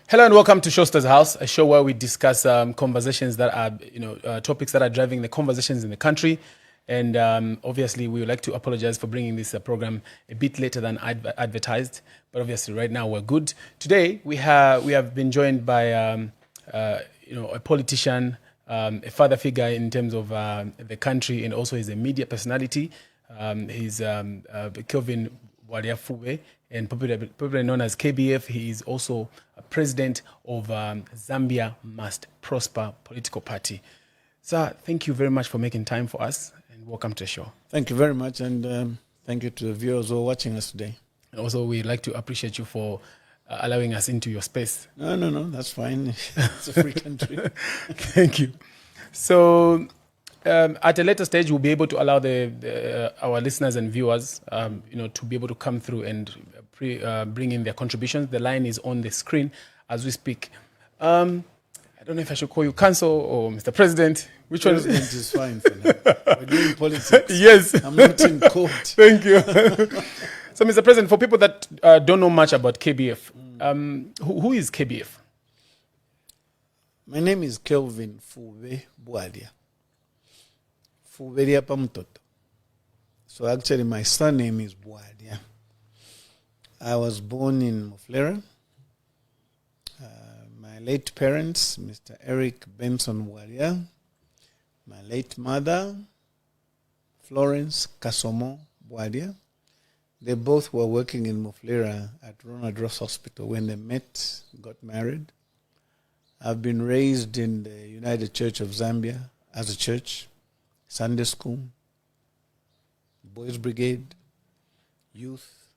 Hello and welcome to Shosta's House, a show where we discuss conversations that are, topics that are driving the conversations in the country. And obviously, we would like to apologize for bringing this program a bit later than advertised. But obviously, right now we're good. Today we have been joined by a politician, a father figure in terms of the country, and also he's a media personality. He's Kelvin Waliafube, and popularly known as KBF. He is also a president of Zambia Must Prosper political party. Sir, thank you very much for making time for us, and welcome to the show. Thank you very much, and thank you to the viewers who are watching us today. And also, we'd like to appreciate you for allowing us into your space. No, that's fine. It's a free country. Thank you. So, at a later stage, we'll be able to allow our listeners and viewers, to be able to come through and bring in their contributions. The line is on the screen as we speak. I don't know if I should call you Council or Mr. President. Which one? President is fine for now. We're doing politics. Yes. I'm not in court. Thank you. So, Mr. President, for people that don't know much about KBF, who is KBF? My name is Kelvin Fube Bwalia. Fuberia Pamutoto. So actually my surname is Bwalia. I was born in Muflera. My late parents, Mr. Eric Benson Bwalia. My late mother, Florence Kasomo Bwalia. They both were working in Muflera at Ronald Ross Hospital when they met, got married. I've been raised in the United Church of Zambia as a church, Sunday school, Boys Brigade, youth.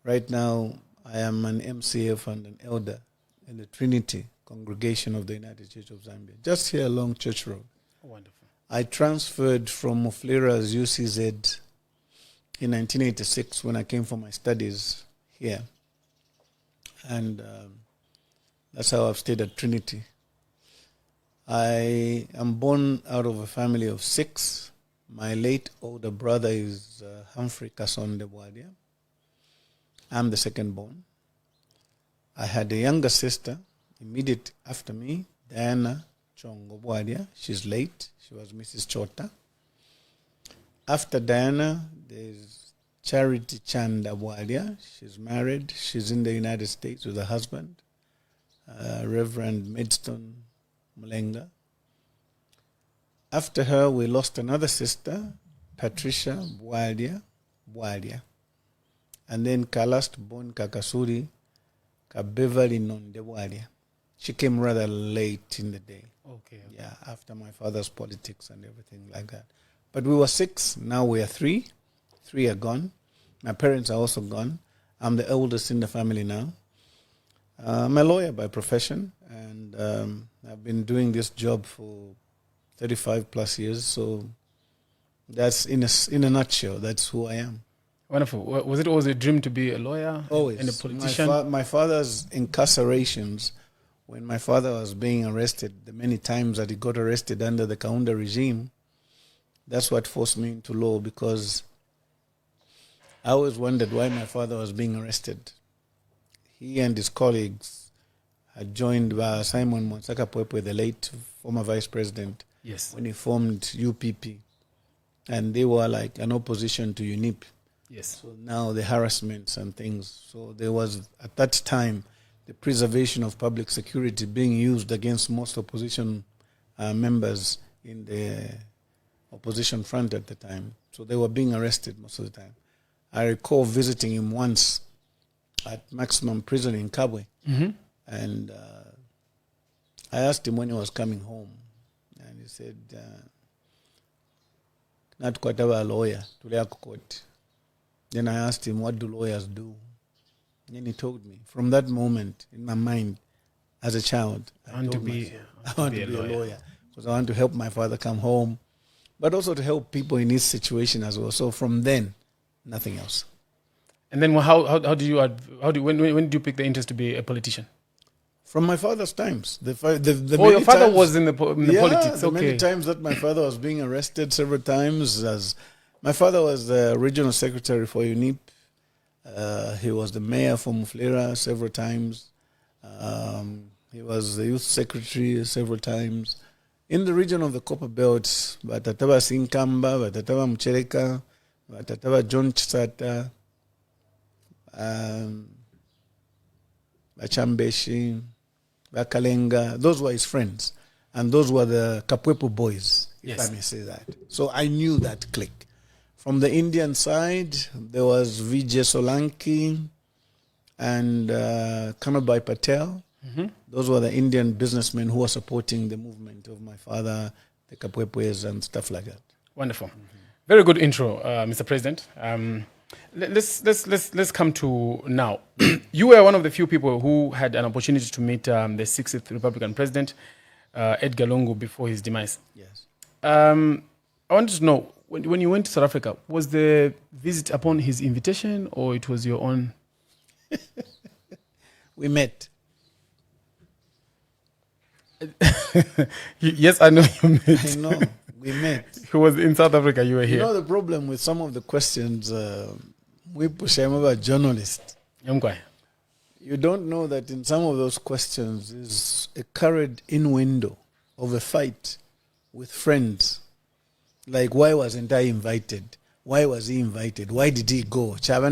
Right now, I am an MCF and an elder in the Trinity Congregation of the United Church of Zambia, just here along Church Road. Wonderful. I transferred from Muflera's UCZ in 1986 when I came for my studies here. And that's how I've stayed at Trinity. I am born out of a family of 6. My late older brother is Humphrey Kasonde Bwalia. I'm the second born. I had a younger sister immediate after me, Diana Chongo Bwalia. She's late. She was Mrs. Chota. After Diana, there's Charity Chanda Bwalia. She's married. She's in the United States with her husband, Reverend Maidstone Mulenga. After her, we lost another sister, Patricia Bwalia. And then Kalast born Kakasuri Beverly Nonde Bwalia. She came rather late in the day. Okay. Yeah, after my father's politics and everything like that. But we were 6, now we are 3. 3 are gone. My parents are also gone. I'm the oldest in the family now. I'm a lawyer by profession, and I've been doing this job for 35 plus years. So that's in a nutshell, that's who I am. Wonderful. Was it always a dream to be a lawyer? Always. And a politician? My father's incarcerations, when my father was being arrested, the many times that he got arrested under the Kaunda regime, that's what forced me into law, because I always wondered why my father was being arrested. He and his colleagues had joined Simon Monsaka Pwepwe, the late former vice president, yes, when he formed UPP. And they were like an opposition to UNIP. Yes. So now the harassments and things. So there was, at that time, the preservation of public security being used against most opposition members in the opposition front at the time. So they were being arrested most of the time. I recall visiting him once at maximum prison in Kabwe. Mm-hmm. And I asked him when he was coming home. And he said, not quite a lawyer, to court. Then I asked him, what do lawyers do? And he told me. From that moment, in my mind, as a child, I want to be a lawyer. Because I want to help my father come home, but also to help people in his situation as well. So from then, nothing else. And then when did you pick the interest to be a politician? From my father's times. Your father was in the politics. The many times that my father was being arrested several times as My father was the regional secretary for UNIP. He was the mayor for Muflera several times. He was the youth secretary several times. In the region of the Copper Belt, Batataba Sinkamba, Batataba Mchereka, Batataba John Chisata, Bachambeshi, Bakalenga, those were his friends. And those were the Kapwepo boys, if I may say that. So I knew that clique. From the Indian side, there was Vijay Solanki and Kanabai Patel. Mm-hmm. Those were the Indian businessmen who were supporting the movement of my father, the Kapwepwes and stuff like that. Wonderful. Mm-hmm. Very good intro, Mr. President. Let's come to now. You were one of the few people who had an opportunity to meet the 60th Republican president, Edgar Lungu, before his demise. Yes. I wanted to know, when you went to South Africa, was the visit upon his invitation or it was your own? We met. Yes, I know you met. I know, we met. He was in South Africa, you were here. You know the problem with some of the questions, we push him about journalists. You don't know that in some of those questions is a carried innuendo of a fight with friends. Like, why wasn't I invited? Why was he invited? Why did he go? The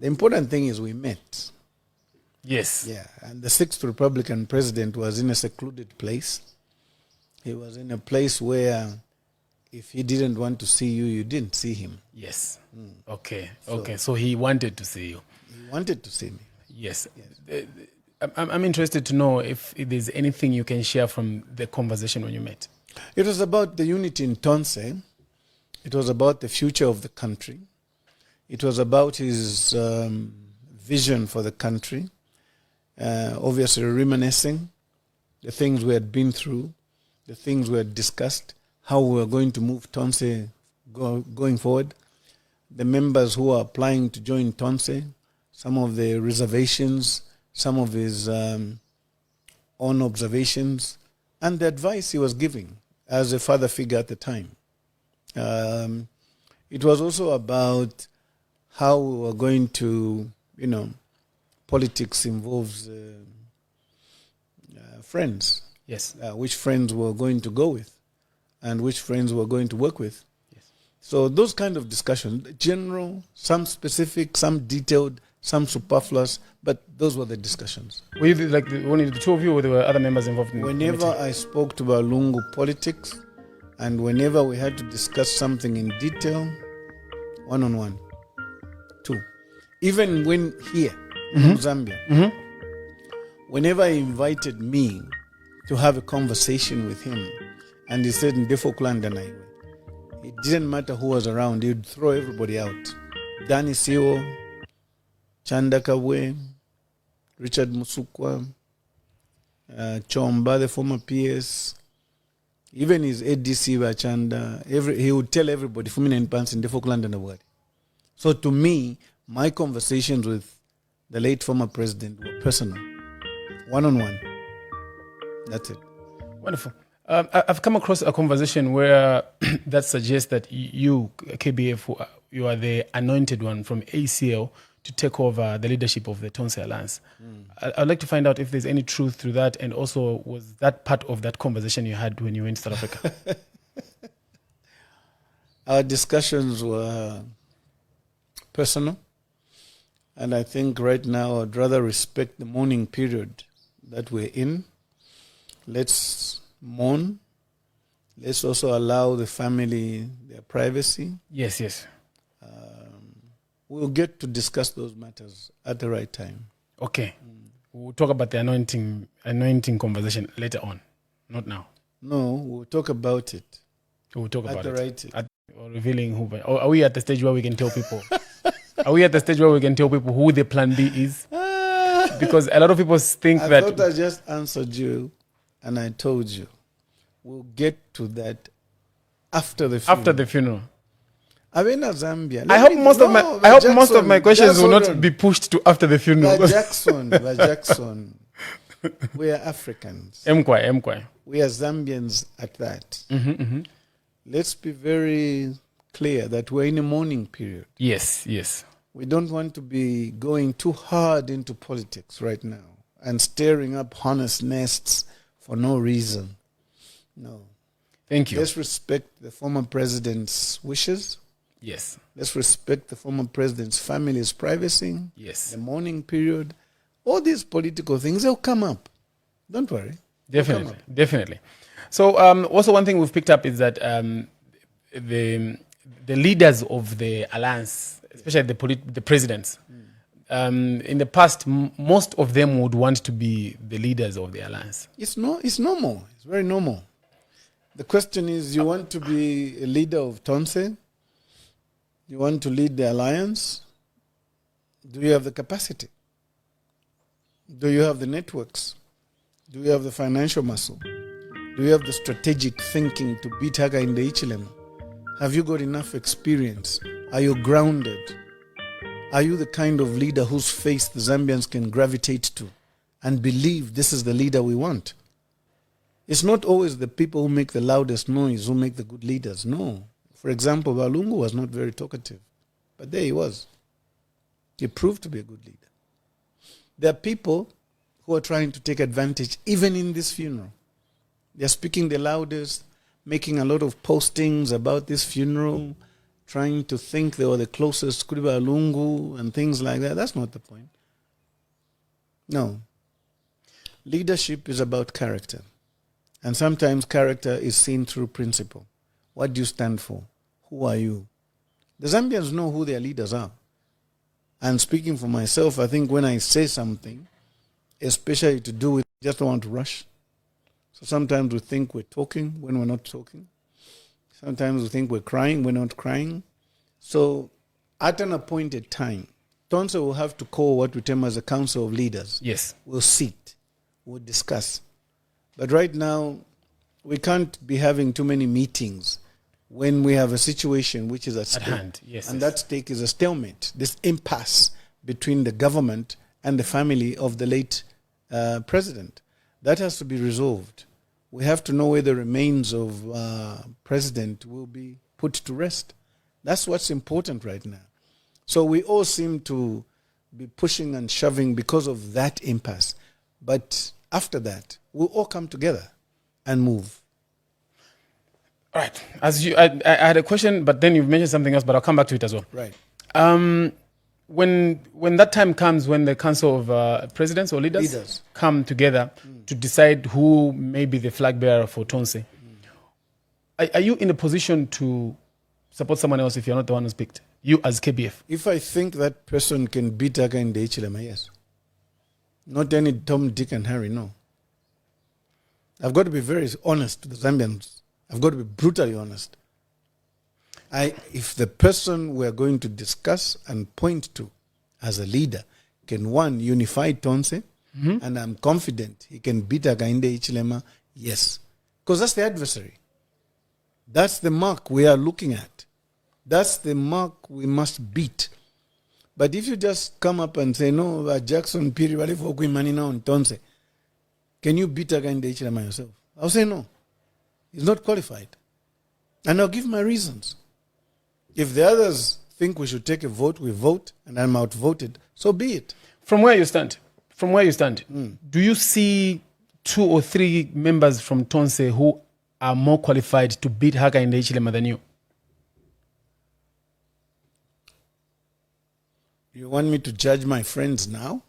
important thing is we met. Yes. Yeah, and the 6th Republican president was in a secluded place. He was in a place where if he didn't want to see you, you didn't see him. Yes. Okay. So he wanted to see you. He wanted to see me. Yes. I'm interested to know if there's anything you can share from the conversation when you met. It was about the unity in Tonse. It was about the future of the country. It was about his vision for the country. Obviously reminiscing the things we had been through, the things we had discussed, how we were going to move Tonse going forward, the members who are applying to join Tonse, some of the reservations, some of his own observations, and the advice he was giving as a father figure at the time. It was also about how we were going to, politics involves friends. Yes. Which friends we're going to go with and which friends we're going to work with. Yes. So those kind of discussions, general, some specific, some detailed, some superfluous, but those were the discussions. Were you only the two of you or there were other members involved in Whenever I spoke to Lungu politics and whenever we had to discuss something in detail, one-on-one. Two. Even when here, in Zambia, whenever he invited me to have a conversation with him, and he said, it didn't matter who was around, he would throw everybody out. Danny Siwo, Chanda Kabwe, Richard Musukwa, Chomba, the former PS, even his ADC Bachanda, he would tell everybody, Fumina in Pants in the Falkland and the world. So to me, my conversations with the late former president were personal, one-on-one. That's it. Wonderful. I've come across a conversation where that suggests that you, KBF, you are the anointed one from ACL to take over the leadership of the Tonse Alliance. I'd like to find out if there's any truth to that, and also was that part of that conversation you had when you went to South Africa? Our discussions were personal, and I think right now I'd rather respect the mourning period that we're in. Let's mourn. Let's also allow the family their privacy. Yes. We'll get to discuss those matters at the right time. Okay. We'll talk about the anointing conversation later on, not now. No, we'll talk about it. We'll talk about at the right time. Or revealing who. Are we at the stage where we can tell people? Are we at the stage where we can tell people who the plan B is? Because a lot of people think I thought I just answered you, and I told you we'll get to that after the funeral. After the funeral. Zambia. I hope most of my questions will not be pushed to after the funeral. Jackson, we are Africans. Mkwai. We are Zambians at that. let's be very clear that we're in a mourning period. Yes, yes. We don't want to be going too hard into politics right now and stirring up hornet's nests for no reason. No. Thank you. Let's respect the former president's wishes. Yes. Let's respect the former president's family's privacy. Yes. The mourning period. All these political things, they'll come up. Don't worry. Definitely. Definitely. So also one thing we've picked up is that the leaders of the alliance, especially the presidents, in the past, most of them would want to be the leaders of the alliance. It's normal. It's very normal. The question is, you want to be a leader of Tonse? You want to lead the alliance? Do you have the capacity? Do you have the networks? Do you have the financial muscle? Do you have the strategic thinking to beat Hakainde Hichilema? Have you got enough experience? Are you grounded? Are you the kind of leader whose face the Zambians can gravitate to and believe this is the leader we want? It's not always the people who make the loudest noise who make the good leaders. No. For example, Lungu was not very talkative, but there he was. He proved to be a good leader. There are people who are trying to take advantage, even in this funeral. They're speaking the loudest, making a lot of postings about this funeral, trying to think they were the closest to Lungu and things like that. That's not the point. No. Leadership is about character. And sometimes character is seen through principle. What do you stand for? Who are you? The Zambians know who their leaders are. And speaking for myself, I think when I say something, especially to do with, just don't want to rush. So sometimes we think we're talking when we're not talking. Sometimes we think we're crying, we're not crying. So at an appointed time, Tonse will have to call what we term as a council of leaders. Yes. We'll sit, we'll discuss. But right now, we can't be having too many meetings when we have a situation which is at stake. Hand. Yes, and yes. that stake is a stalemate, this impasse between the government and the family of the late president. That has to be resolved. We have to know where the remains of president will be put to rest. That's what's important right now. So we all seem to be pushing and shoving because of that impasse. But after that, we'll all come together and move. All right. I had a question, but then you've mentioned something else, but I'll come back to it as well. Right. When that time comes, when the council of presidents or leaders come together to decide who may be the flag bearer for Tonse, are you in a position to support someone else if you're not the one who's picked? You as KBF? If I think that person can beat Hakainde Hichilema, yes. Not any Tom, Dick, and Harry, no. I've got to be very honest to the Zambians. I've got to be brutally honest. If the person we're going to discuss and point to as a leader can, one, unify Tonse, and I'm confident he can beat Hakainde Hichilema, yes. Because that's the adversary. That's the mark we are looking at. That's the mark we must beat. But if you just come up and say, no, Jackson Piri, now on Tonse, can you beat Hakainde Hichilema yourself? I'll say no. He's not qualified. And I'll give my reasons. If the others think we should take a vote, we vote, and I'm outvoted, so be it. From where you stand, do you see 2 or 3 members from Tonse who are more qualified to beat Hakainde Hichilema than you? You want me to judge my friends now?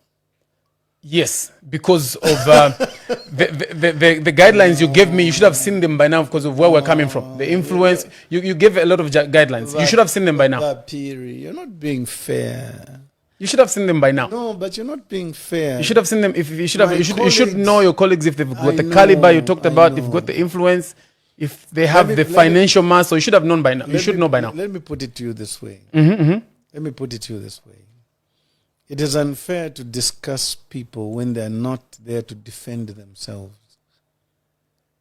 Yes, because of the guidelines you gave me. You should have seen them by now because of where we're coming from. The influence, you gave a lot of guidelines. You should have seen them by now. You're not being fair. You should have seen them by now. No, but you're not being fair. You should have seen them. You should know your colleagues if they've got the caliber you talked about, if they've got the influence, if they have the financial mass. So you should have known by now. You should know by now. Let me put it to you this way. Let me put it to you this way. It is unfair to discuss people when they're not there to defend themselves.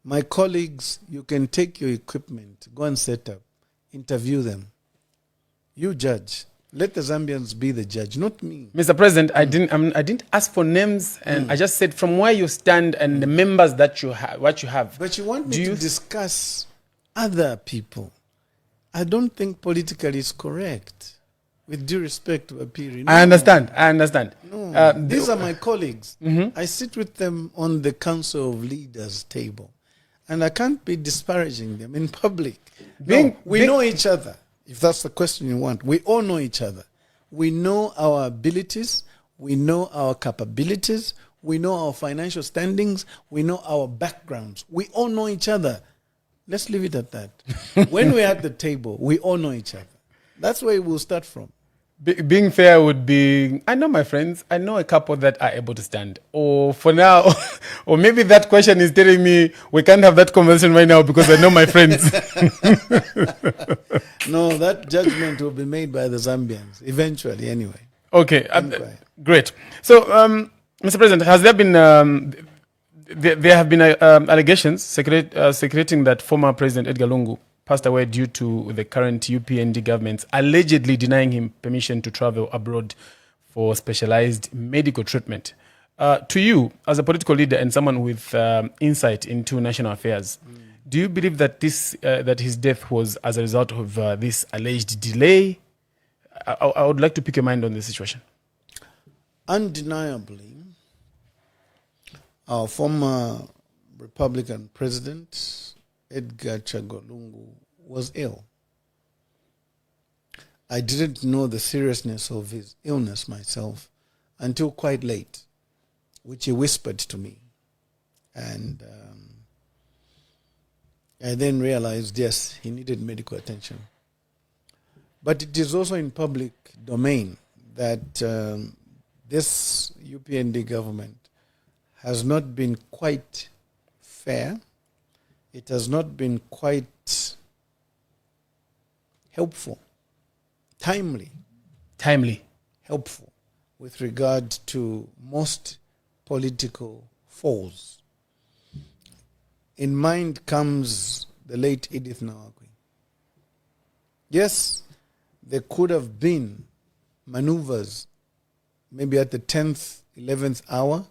My colleagues, you can take your equipment, go and set up, interview them. You judge. Let the Zambians be the judge, not me. Mr. President, I didn't ask for names, and I just said from where you stand and the members that you have, what you have. But you want me to discuss other people. I don't think politically is correct. With due respect to Apiri. I understand. No. These are my colleagues. I sit with them on the Council of Leaders table. And I can't be disparaging them in public. We know each other. If that's the question you want. We all know each other. We know our abilities. We know our capabilities. We know our financial standings. We know our backgrounds. We all know each other. Let's leave it at that. When we're at the table, we all know each other. That's where we'll start from. Being fair would be, I know my friends, I know a couple that are able to stand. Or for now, or maybe that question is telling me we can't have that conversation right now because I know my friends. No, that judgment will be made by the Zambians, eventually anyway. Okay, great. So, Mr. President, has there been, there have been allegations circulating that former President Edgar Lungu passed away due to the current UPND government allegedly denying him permission to travel abroad for specialized medical treatment. To you, as a political leader and someone with insight into national affairs, do you believe that that his death was as a result of this alleged delay? I would like to pick your mind on this situation. Undeniably, our former Republican president, Edgar Chagwa Lungu, was ill. I didn't know the seriousness of his illness myself until quite late, which he whispered to me. And I then realized, yes, he needed medical attention. But it is also in public domain that this UPND government has not been quite fair. It has not been quite helpful, timely, helpful with regard to most political foes. In mind comes the late Edith Nawakwi. Yes, there could have been maneuvers, maybe at the 10th, 11th hour,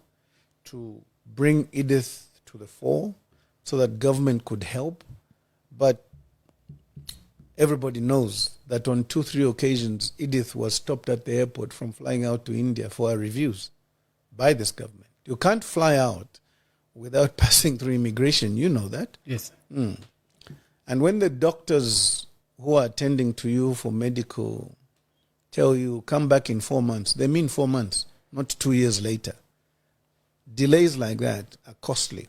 to bring Edith to the fore so that government could help. But everybody knows that on 2-3 occasions, Edith was stopped at the airport from flying out to India for her reviews by this government. You can't fly out without passing through immigration. You know that. Yes. And when the doctors who are attending to you for medical tell you, come back in 4 months, they mean 4 months, not 2 years later. Delays like that are costly.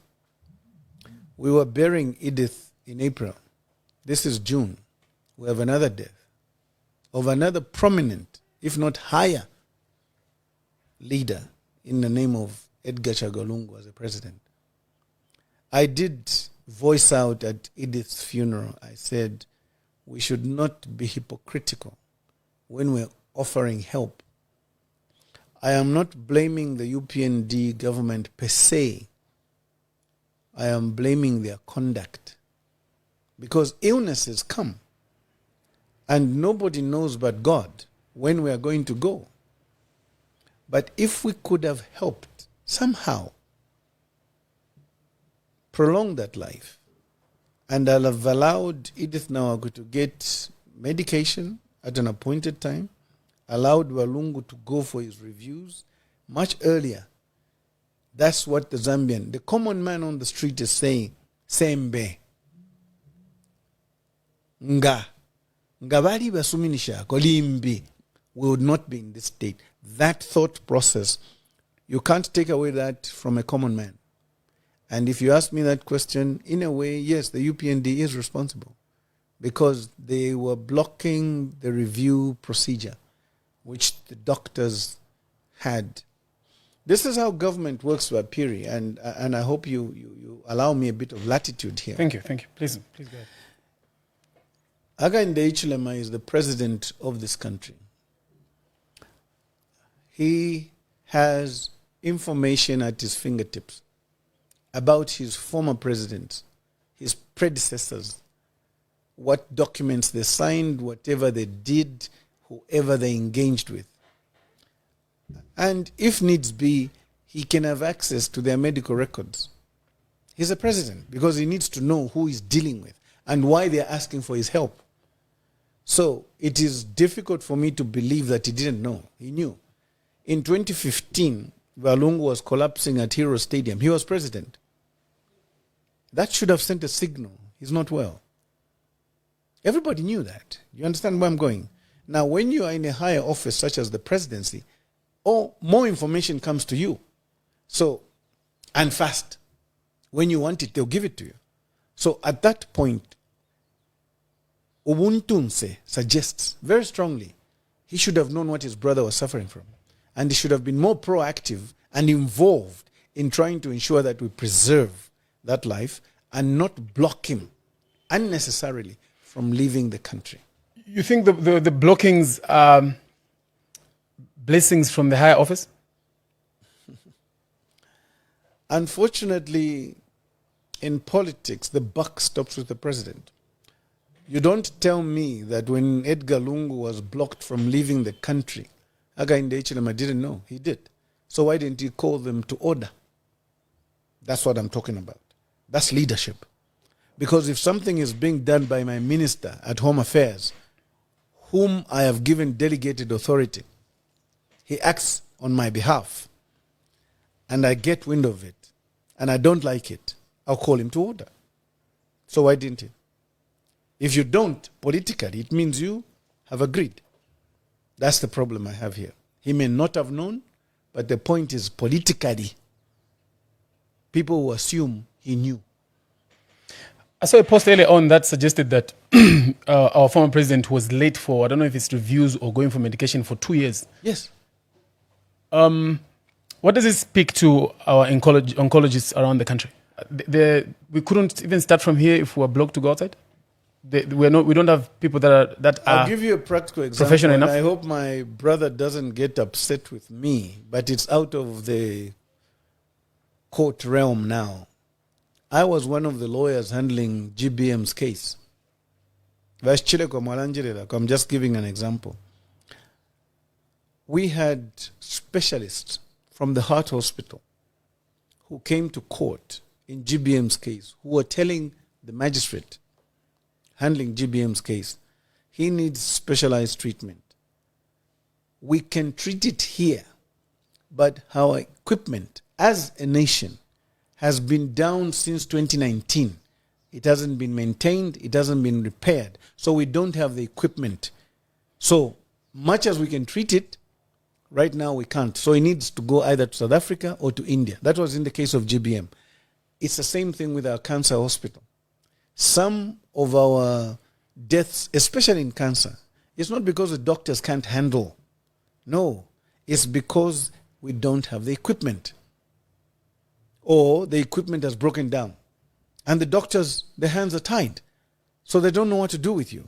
We were burying Edith in April. This is June. We have another death of another prominent, if not higher, leader in the name of Edgar Chagwa Lungu as a president. I did voice out at Edith's funeral. I said, we should not be hypocritical when we're offering help. I am not blaming the UPND government per se. I am blaming their conduct. Because illnesses come. And nobody knows but God when we are going to go. But if we could have helped somehow prolong that life, and I'll have allowed Edith Nawakwi to get medication at an appointed time, allowed Walungu to go for his reviews much earlier. That's what the Zambian, the common man on the street is saying, Sembe. Nga bali basuminisha kolimbi, we would not be in this state. That thought process, you can't take away that from a common man. And if you ask me that question, in a way, yes, the UPND is responsible because they were blocking the review procedure which the doctors had. This is how government works, Wapiri, and I hope you allow me a bit of latitude here. Thank you. Please go ahead. Hakainde Hichilema is the president of this country. He has information at his fingertips about his former presidents, his predecessors, what documents they signed, whatever they did, whoever they engaged with. And if needs be, he can have access to their medical records. He's a president because he needs to know who he's dealing with. and why they're asking for his help. So it is difficult for me to believe that he didn't know. He knew. In 2015, where Lungu was collapsing at Hero Stadium, he was president. That should have sent a signal. He's not well. Everybody knew that. You understand where I'm going? Now, when you are in a higher office, such as the presidency, more information comes to you. So, and fast. When you want it, they'll give it to you. So at that point, Ubuntunse suggests very strongly he should have known what his brother was suffering from. And he should have been more proactive and involved in trying to ensure that we preserve that life and not block him unnecessarily from leaving the country. You think the blockings are blessings from the higher office? Unfortunately, in politics, the buck stops with the president. You don't tell me that when Edgar Lungu was blocked from leaving the country, Hakainde Hichilema didn't know. He did. So why didn't he call them to order? That's what I'm talking about. That's leadership. Because if something is being done by my minister at Home Affairs, whom I have given delegated authority, he acts on my behalf, and I get wind of it, and I don't like it, I'll call him to order. So why didn't he? If you don't, politically, it means you have agreed. That's the problem I have here. He may not have known, but the point is politically, people will assume he knew. I saw a post earlier on that suggested that our former president was late for, I don't know if it's reviews or going for medication for 2 years. Yes. What does it speak to our oncologists around the country? We couldn't even start from here if we were blocked to go outside? We don't have people that are I'll give you a practical example. professional enough. I hope my brother doesn't get upset with me, but it's out of the court realm now. I was one of the lawyers handling GBM's case. I'm just giving an example. We had specialists from the heart hospital who came to court in GBM's case, who were telling the magistrate handling GBM's case, he needs specialized treatment. We can treat it here, but our equipment as a nation has been down since 2019. It hasn't been maintained, it hasn't been repaired, so we don't have the equipment. So much as we can treat it, right now we can't. So it needs to go either to South Africa or to India. That was in the case of GBM. It's the same thing with our cancer hospital. Some of our deaths, especially in cancer, it's not because the doctors can't handle. No, it's because we don't have the equipment. Or the equipment has broken down. And the doctors, their hands are tied. So they don't know what to do with you.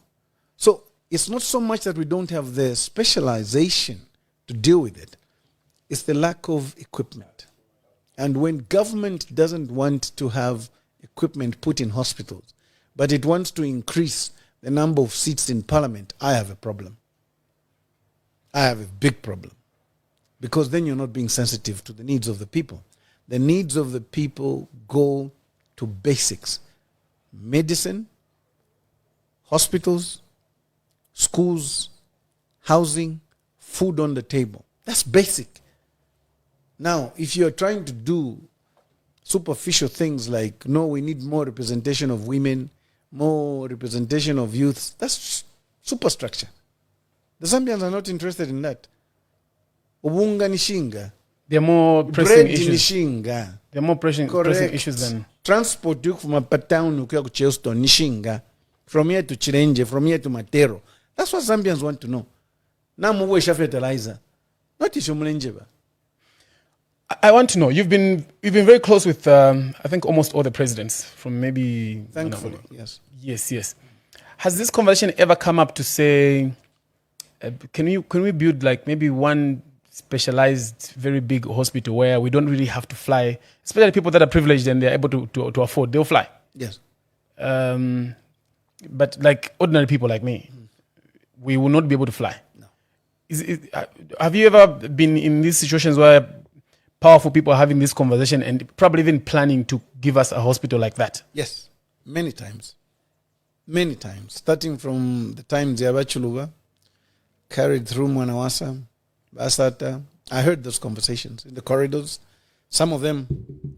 So it's not so much that we don't have the specialization to deal with it. It's the lack of equipment. And when government doesn't want to have equipment put in hospitals, but it wants to increase the number of seats in parliament, I have a problem. I have a big problem. Because then you're not being sensitive to the needs of the people. The needs of the people go to basics. Medicine, hospitals, schools, housing, food on the table. That's basic. Now, if you're trying to do superficial things like, no, we need more representation of women, more representation of youths, that's superstructure. The Zambians are not interested in that. Ubunga nishinga. They're more pressing issues. Nishinga. They're more pressing issues than transport you from a town to Chelston, Nishinga, from here to Chirenje, from here to Matero. That's what Zambians want to know. Now muwe fertilizer. Not Ishumulenjeba. I want to know. You've been very close with I think almost all the presidents from maybe. Thankfully, yes. Yes. Has this conversation ever come up to say, can we build like maybe one specialized, very big hospital where we don't really have to fly, especially people that are privileged and they're able to afford, they'll fly. Yes. But like ordinary people like me, we will not be able to fly. No. Have you ever been in these situations where powerful people are having this conversation and probably even planning to give us a hospital like that? Yes, many times. many times, starting from the time Ziabachuluba carried through Mwanawasa, Basata. I heard those conversations in the corridors, some of them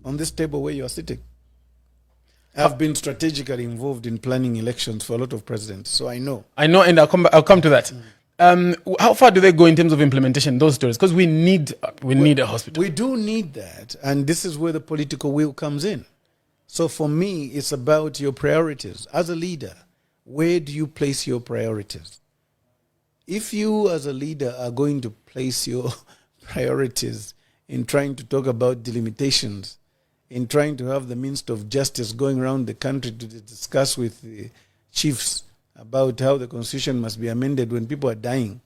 on this table where you are sitting. I've been strategically involved in planning elections for a lot of presidents, so I know. And I'll come to that. How far do they go in terms of implementation, those stories? Because we need a hospital. We do need that, and this is where the political will comes in. So for me, it's about your priorities. As a leader, where do you place your priorities? If you as a leader are going to place your priorities in trying to talk about delimitations, in trying to have the Minister of Justice going around the country to discuss with the chiefs about how the Constitution must be amended when people are dying,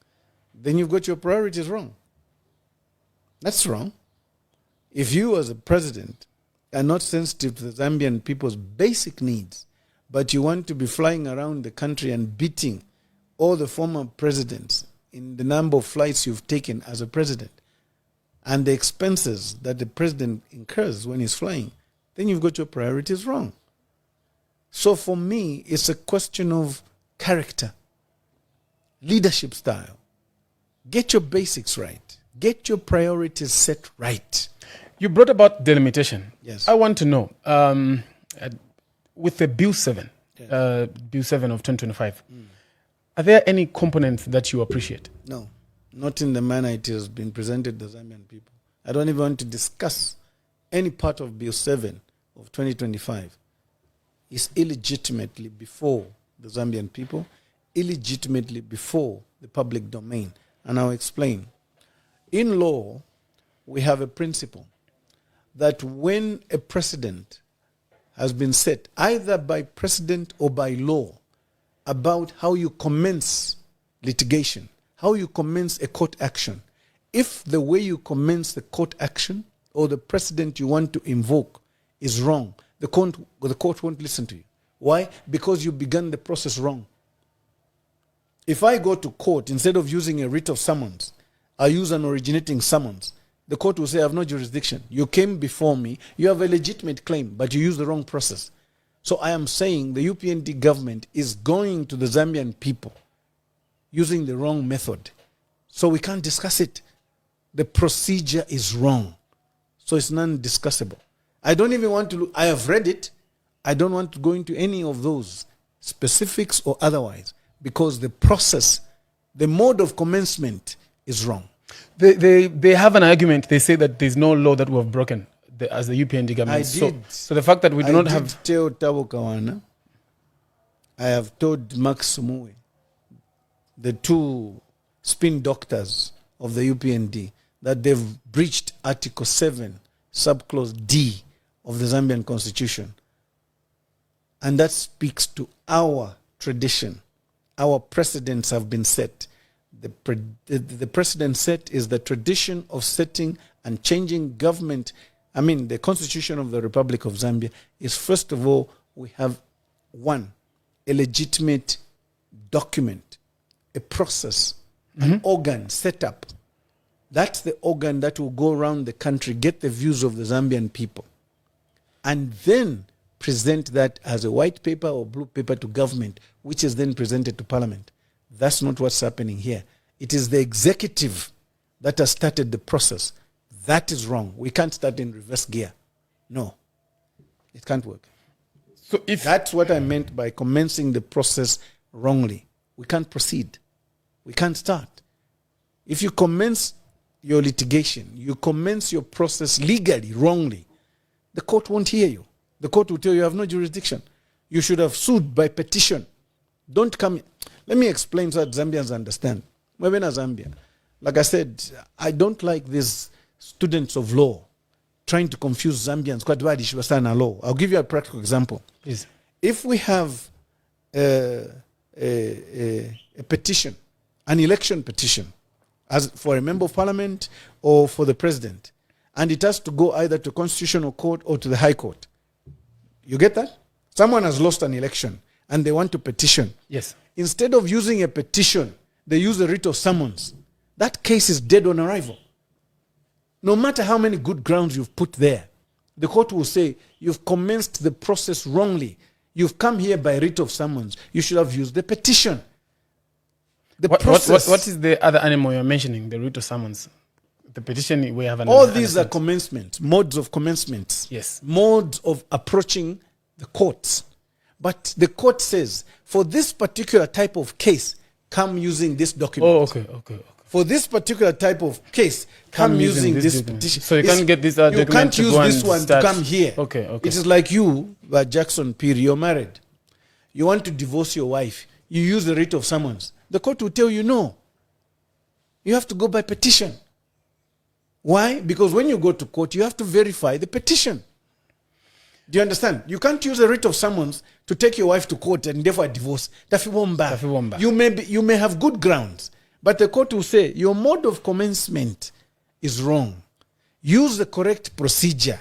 then you've got your priorities wrong. That's wrong. If you as a president are not sensitive to the Zambian people's basic needs, but you want to be flying around the country and beating all the former presidents in the number of flights you've taken as a president and the expenses that the president incurs when he's flying, then you've got your priorities wrong. So for me, it's a question of character, leadership style. Get your basics right. Get your priorities set right. You brought about delimitation. Yes. I want to know, with the Bill 7, Bill 7 of 2025, are there any components that you appreciate? No, not in the manner it has been presented to the Zambian people. I don't even want to discuss any part of Bill 7 of 2025. It's illegitimately before the Zambian people, illegitimately before the public domain. And I'll explain. In law, we have a principle that when a precedent has been set, either by precedent or by law, about how you commence litigation, how you commence a court action, if the way you commence the court action or the precedent you want to invoke is wrong, the court won't listen to you. Why? Because you began the process wrong. If I go to court, instead of using a writ of summons, I use an originating summons, the court will say, I have no jurisdiction. You came before me, you have a legitimate claim, but you used the wrong process. So I am saying the UPND government is going to the Zambian people using the wrong method. So we can't discuss it. The procedure is wrong. So it's non-discussable. I don't even want to look. I have read it. I don't want to go into any of those specifics or otherwise because the process, the mode of commencement is wrong. They have an argument. They say that there's no law that we have broken as the UPND government. So the fact that we do not have... I did tell Tabo Kawana, I have told Max Sumue, the two spin doctors of the UPND, that they've breached Article 7, subclause D of the Zambian Constitution. And that speaks to our tradition. Our precedents have been set. The precedent set is the tradition of setting and changing government. I mean, the Constitution of the Republic of Zambia is, first of all, we have one, a legitimate document, a process, an organ set up. That's the organ that will go around the country, get the views of the Zambian people, and then present that as a white paper or blue paper to government, which is then presented to parliament. That's not what's happening here. It is the executive that has started the process. That is wrong. We can't start in reverse gear. No, it can't work. So if that's what I meant by commencing the process wrongly. We can't proceed. We can't start. If you commence your litigation, you commence your process legally, wrongly, the court won't hear you. The court will tell you have no jurisdiction. You should have sued by petition. Don't come in. Let me explain so that Zambians understand. Mwebena Zambia. Like I said, I don't like these students of law trying to confuse Zambians. Law. I'll give you a practical example. Please. If we have a petition, an election petition, as for a member of parliament or for the president, and it has to go either to constitutional court or to the high court. You get that? Someone has lost an election and they want to petition. Yes. Instead of using a petition, they use a writ of summons. That case is dead on arrival. No matter how many good grounds you've put there, the court will say you've commenced the process wrongly. You've come here by writ of summons. You should have used the petition. The What process. is the other animal you're mentioning? The writ of summons. The petition we have. All these are commencement, modes of commencement. Yes. Modes of approaching the courts. But the court says, for this particular type of case, come using this document. Oh, okay. For this particular type of case, come using this petition. So you can't get this document. You can't use this one to come here. Okay. It is like you, Jackson Peary, you're married. You want to divorce your wife. You use the writ of summons. The court will tell you no. You have to go by petition. Why? Because when you go to court, you have to verify the petition. Do you understand? You can't use a writ of summons to take your wife to court and therefore divorce. Tafiwomba. You may have good grounds, but the court will say your mode of commencement is wrong. Use the correct procedure.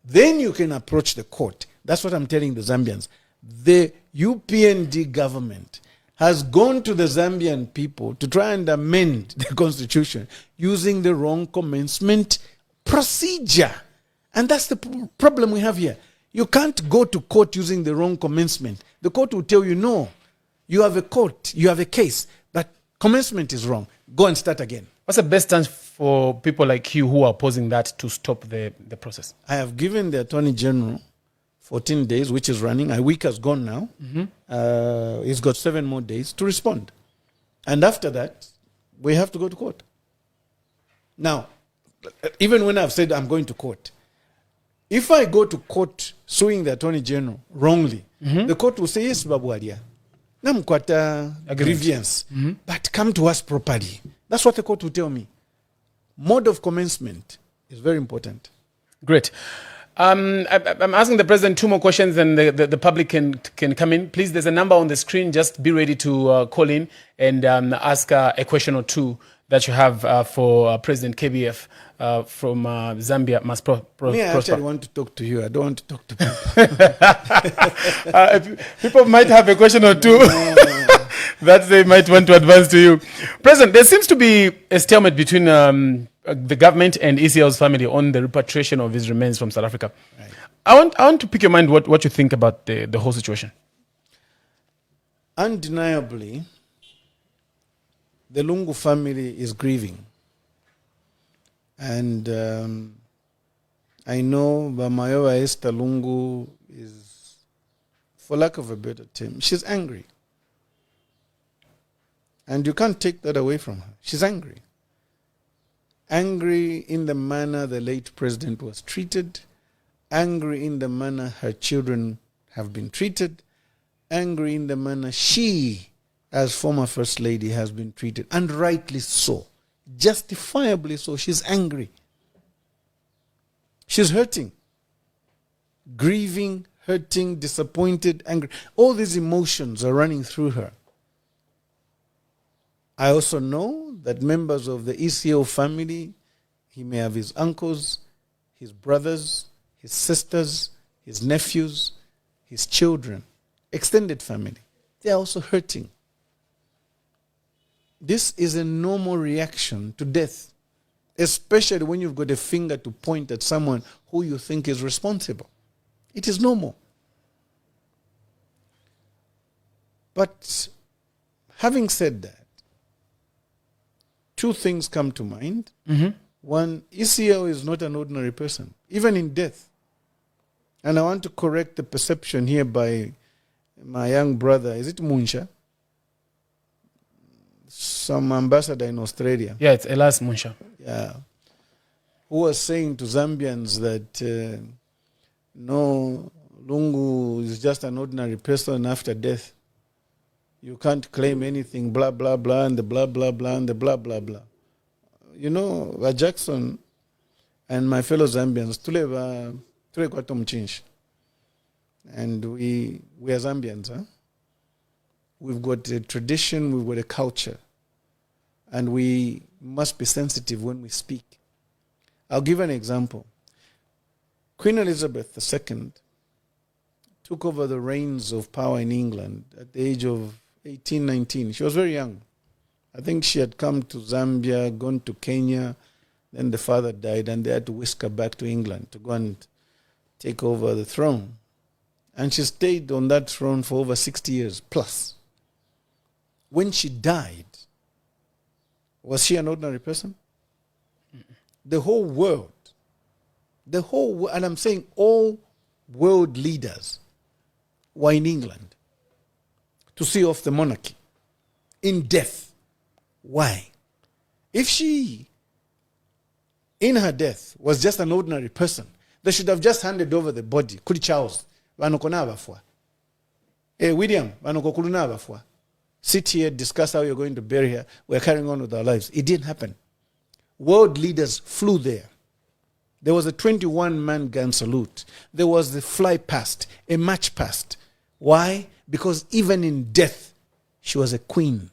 Then you can approach the court. That's what I'm telling the Zambians. The UPND government has gone to the Zambian people to try and amend the constitution using the wrong commencement procedure. And that's the problem we have here. You can't go to court using the wrong commencement. The court will tell you, no, you have a court, you have a case, but commencement is wrong. Go and start again. What's the best chance for people like you who are opposing that to stop the process? I have given the Attorney General 14 days, which is running. A week has gone now. Mm-hmm. He's got 7 more days to respond. And after that, we have to go to court. Now, even when I've said I'm going to court, if I go to court suing the Attorney General wrongly, the court will say, yes, Babu Alia, namkwata grievance, but come to us properly. That's what the court will tell me. Mode of commencement is very important. Great. I'm asking the president 2 more questions, and the public can come in. Please, there's a number on the screen. Just be ready to call in and ask a question or 2 that you have for President KBF from Zambia must prosper. I actually want to talk to you. I don't want to talk to people. People might have a question or 2 that they might want to advance to you. President, there seems to be a stalemate between the government and ECL's family on the repatriation of his remains from South Africa. Right. I want to pick your mind what you think about the whole situation. Undeniably, the Lungu family is grieving. And I know Bamayowa Esther Lungu is, for lack of a better term, she's angry. And you can't take that away from her. She's angry. Angry in the manner the late president was treated, angry in the manner her children have been treated, angry in the manner she, as former First Lady, has been treated, and rightly so, justifiably so. She's angry. She's hurting, grieving, hurting, disappointed, angry. All these emotions are running through her. I also know that members of the ECO family, he may have his uncles, his brothers, his sisters, his nephews, his children, extended family. They are also hurting. This is a normal reaction to death, especially when you've got a finger to point at someone who you think is responsible. It is normal. But having said that, 2 things come to mind. One, ECL is not an ordinary person, even in death. And I want to correct the perception here by my young brother. Is it Munsha? Some ambassador in Australia. Yeah, it's Elias Munsha. Yeah. Who was saying to Zambians that, no, Lungu is just an ordinary person after death. You can't claim anything, blah, blah, blah, and the blah, blah, blah, and the blah, blah, blah. You know, Jackson and my fellow Zambians, and we are Zambians. Huh? We've got a tradition, we've got a culture, and we must be sensitive when we speak. I'll give an example. Queen Elizabeth II took over the reins of power in England at the age of 18, 19. She was very young. I think she had come to Zambia, gone to Kenya, then the father died, and they had to whisk her back to England to go and take over the throne. And she stayed on that throne for over 60 years plus. When she died, was she an ordinary person? The whole world, and I'm saying all world leaders were in England to see off the monarchy in death. Why? If she, in her death, was just an ordinary person, they should have just handed over the body. Kuri Charles, William, sit here, discuss how you're going to bury her. We're carrying on with our lives. It didn't happen. World leaders flew there. There was a 21-man gun salute. There was the fly past, a march past. Why? Because even in death, she was a queen.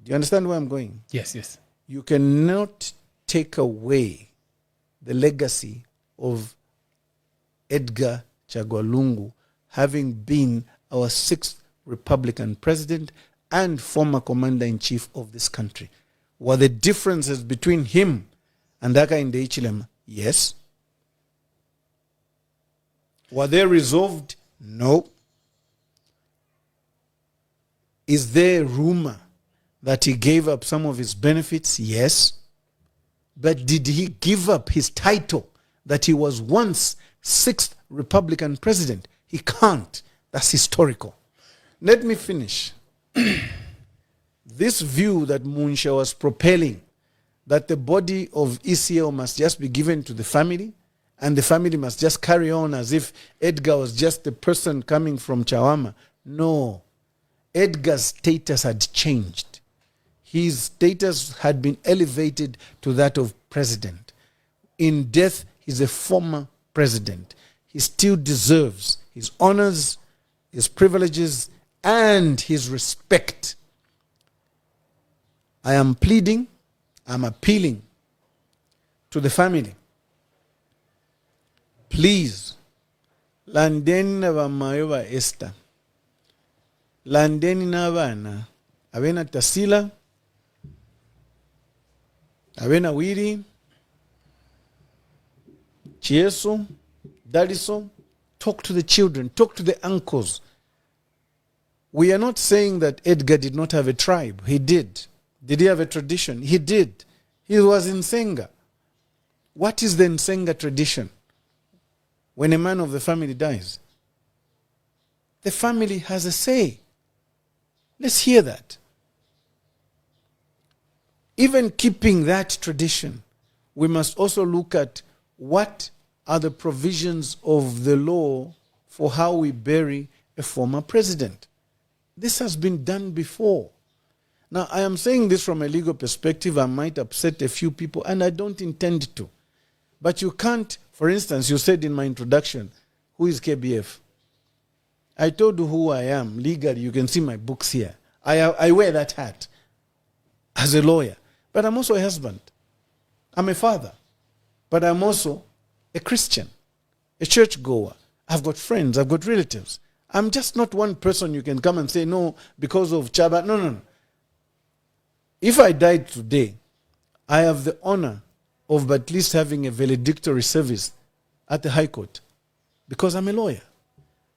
Do you understand where I'm going? Yes, yes. You cannot take away the legacy of Edgar Chagwa Lungu having been our 6th Republican president and former commander-in-chief of this country. Were the differences between him and Hakainde Hichilema? Yes. Were they resolved? No. Is there a rumor that he gave up some of his benefits? Yes. But did he give up his title that he was once 6th Republican president? He can't. That's historical. Let me finish. This view that Munsha was propelling, that the body of ECL must just be given to the family, and the family must just carry on as if Edgar was just the person coming from Chawama. No. Edgar's status had changed. His status had been elevated to that of president. In death, he's a former president. He still deserves his honors, his privileges, and his respect. I am pleading, I'm appealing to the family. Please, landeni na bamayo ba Esther. Landeni na bana. Abena Tasila. Abena Wiri. Chieso. Dadiso. Talk to the children. Talk to the uncles. We are not saying that Edgar did not have a tribe. He did. Did he have a tradition? He did. He was in Nsenga. What is the Nsenga tradition? When a man of the family dies, the family has a say. Let's hear that. Even keeping that tradition, we must also look at what are the provisions of the law for how we bury a former president. This has been done before. Now, I am saying this from a legal perspective. I might upset a few people, and I don't intend to. But you can't, for instance, you said in my introduction, who is KBF? I told you who I am. Legally, you can see my books here. I wear that hat as a lawyer. But I'm also a husband. I'm a father. But I'm also a Christian, a churchgoer. I've got friends. I've got relatives. I'm just not one person you can come and say, no, because of Chaba. No. If I died today, I have the honor of at least having a valedictory service at the High Court because I'm a lawyer.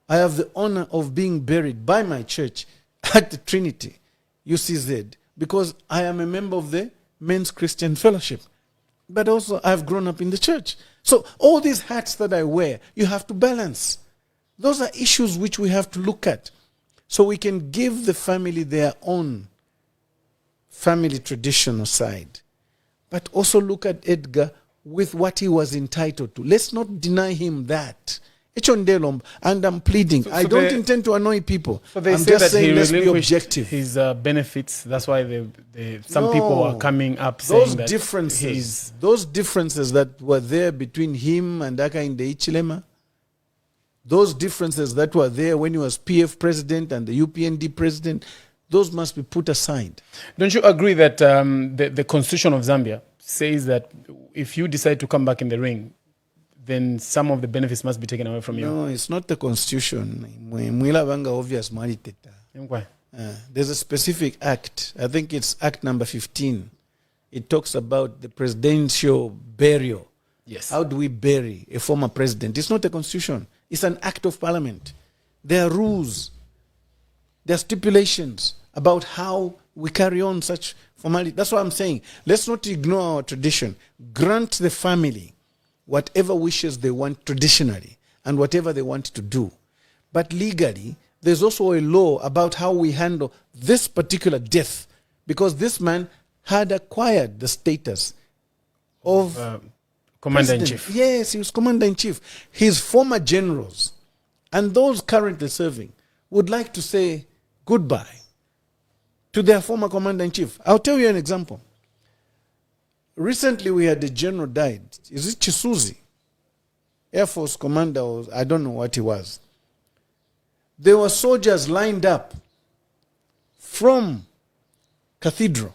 I have the honor of being buried by my church at the Trinity, UCZ, because I am a member of the Men's Christian Fellowship. But also I've grown up in the church. So all these hats that I wear, you have to balance. Those are issues which we have to look at so we can give the family their own family traditional side, but also look at Edgar with what he was entitled to. Let's not deny him that. And I'm pleading. I don't intend to annoy people. So they I'm say just that saying he let's be relinquished objective. his benefits. That's why some people are coming up saying that those differences that were there between him and Hakainde Hichilema, those differences that were there when he was PF president and the UPND president, those must be put aside. Don't you agree that the Constitution of Zambia says that if you decide to come back in the ring, then some of the benefits must be taken away from you? No, it's not the Constitution. There's a specific act. I think it's Act number 15. It talks about the presidential burial. Yes. How do we bury a former president? It's not a Constitution. It's an act of parliament. There are rules. There are stipulations about how we carry on such formality. That's what I'm saying. Let's not ignore our tradition. Grant the family whatever wishes they want traditionally and whatever they want to do. But legally, there's also a law about how we handle this particular death, because this man had acquired the status of Commander-in-Chief. Yes, he was Commander-in-Chief. His former generals and those currently serving would like to say goodbye to their former Commander-in-Chief. I'll tell you an example. Recently, we had a general died. Is it Chisuzi? Air Force commander, or I don't know what he was. There were soldiers lined up from Cathedral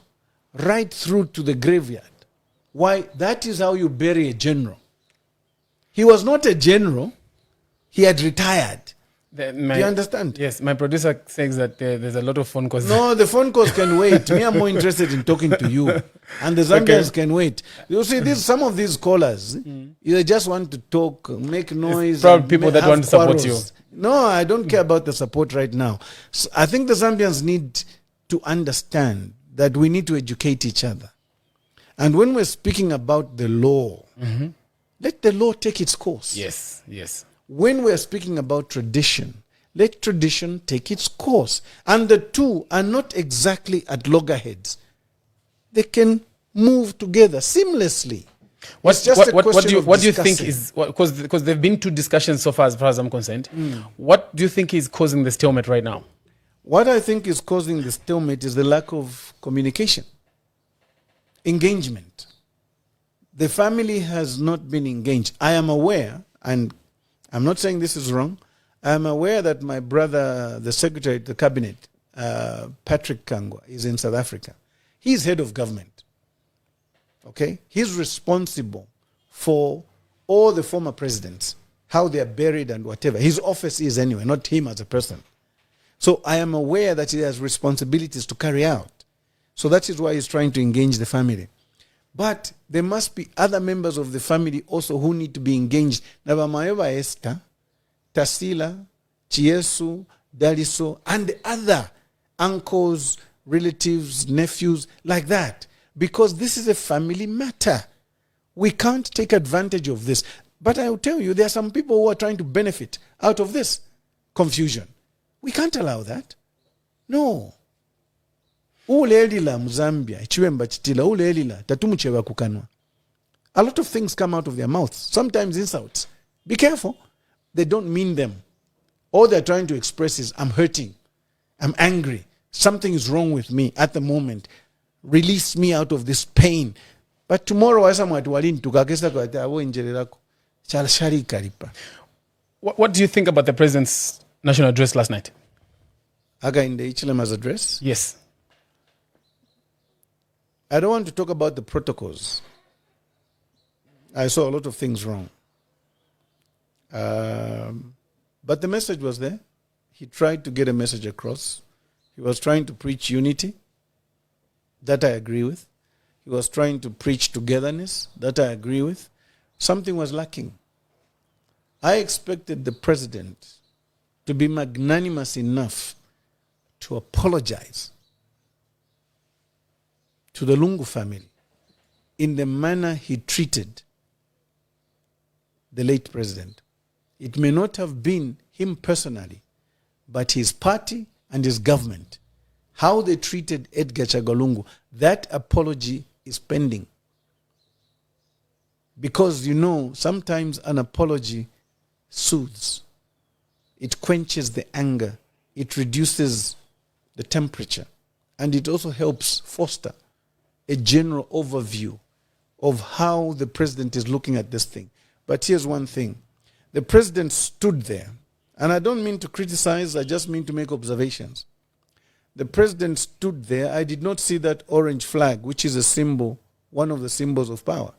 right through to the graveyard. Why? That is how you bury a general. He was not a general. He had retired. Do you understand? Yes, my producer says that there's a lot of phone calls. No, the phone calls can wait. Me, I'm more interested in talking to you. And the Zambians can wait. You see, some of these callers, they just want to talk, make noise. It's probably people that want to support you. No, I don't care about the support right now. So I think the Zambians need to understand that we need to educate each other. And when we're speaking about the law, let the law take its course. Yes, yes. When we're speaking about tradition, let tradition take its course. And the two are not exactly at loggerheads. They can move together seamlessly. What do you think is, because there have been two discussions so far as I'm concerned, what do you think is causing the stalemate right now? What I think is causing the stalemate is the lack of communication, engagement. The family has not been engaged. I am aware, and I'm not saying this is wrong, I am aware that my brother, the Secretary of the Cabinet, Patrick Chagwa, is in South Africa. He's head of government. Okay? He's responsible for all the former presidents, how they are buried and whatever. His office is anyway, not him as a person. So I am aware that he has responsibilities to carry out. So that is why he's trying to engage the family. But there must be other members of the family also who need to be engaged. Nabamaeva Esther, Tasila, Chiesu, Daliso, and the other uncles, relatives, nephews, like that. Because this is a family matter. We can't take advantage of this. But I will tell you, there are some people who are trying to benefit out of this confusion. We can't allow that. No. Ulelila Mzambia, ichiwemba chitila, ulelila, tatumuchewa kukanwa. A lot of things come out of their mouths, sometimes insults. Be careful. They don't mean them. All they're trying to express is, I'm hurting, I'm angry, something is wrong with me at the moment. Release me out of this pain. But tomorrow, what do you think about the president's national address last night? Hakainde Hichilema's address? Yes. I don't want to talk about the protocols. I saw a lot of things wrong. But the message was there. He tried to get a message across. He was trying to preach unity. That I agree with. He was trying to preach togetherness. That I agree with. Something was lacking. I expected the president to be magnanimous enough to apologize to the Lungu family in the manner he treated the late president. It may not have been him personally, but his party and his government, how they treated Edgar Lungu, that apology is pending. Because, you know, sometimes an apology soothes. It quenches the anger. It reduces the temperature. And it also helps foster a general overview of how the president is looking at this thing. But here's one thing. The president stood there, and I don't mean to criticize, I just mean to make observations. The president stood there. I did not see that orange flag, which is a symbol, one of the symbols of power.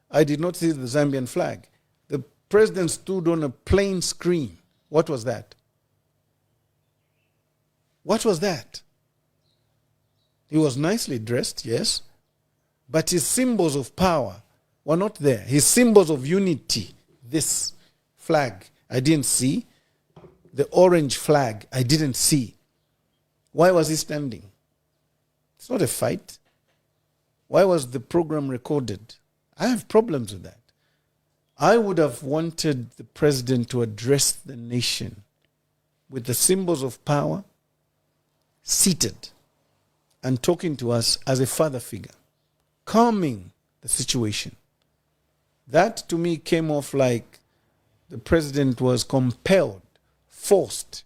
I did not see the Zambian flag. The president stood on a plain screen. What was that? What was that? He was nicely dressed, yes, but his symbols of power were not there. His symbols of unity, this flag, I didn't see. The orange flag, I didn't see. Why was he standing? It's not a fight. Why was the program recorded? I have problems with that. I would have wanted the president to address the nation with the symbols of power, seated and talking to us as a father figure, calming the situation. That to me came off like the president was compelled, forced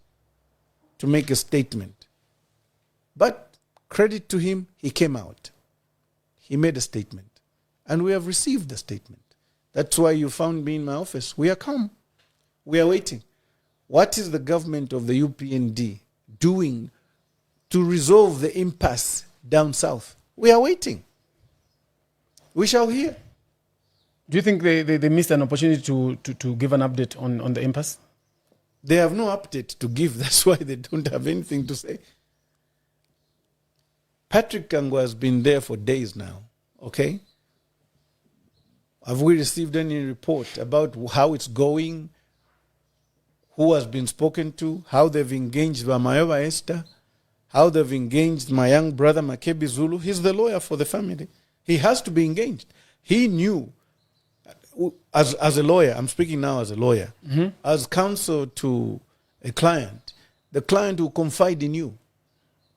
to make a statement. But credit to him, he came out. He made a statement. And we have received the statement. That's why you found me in my office. We are calm. We are waiting. What is the government of the UPND doing to resolve the impasse down south? We are waiting. We shall hear. Do you think they missed an opportunity to give an update on the impasse? They have no update to give. That's why they don't have anything to say. Patrick Chagwa has been there for days now, okay? Have we received any report about how it's going, who has been spoken to, how they've engaged Mayowa Esther, how they've engaged my young brother Makebi Zulu? He's the lawyer for the family. He has to be engaged. He knew, as a lawyer, I'm speaking now as a lawyer, as counsel to a client, the client will confide in you.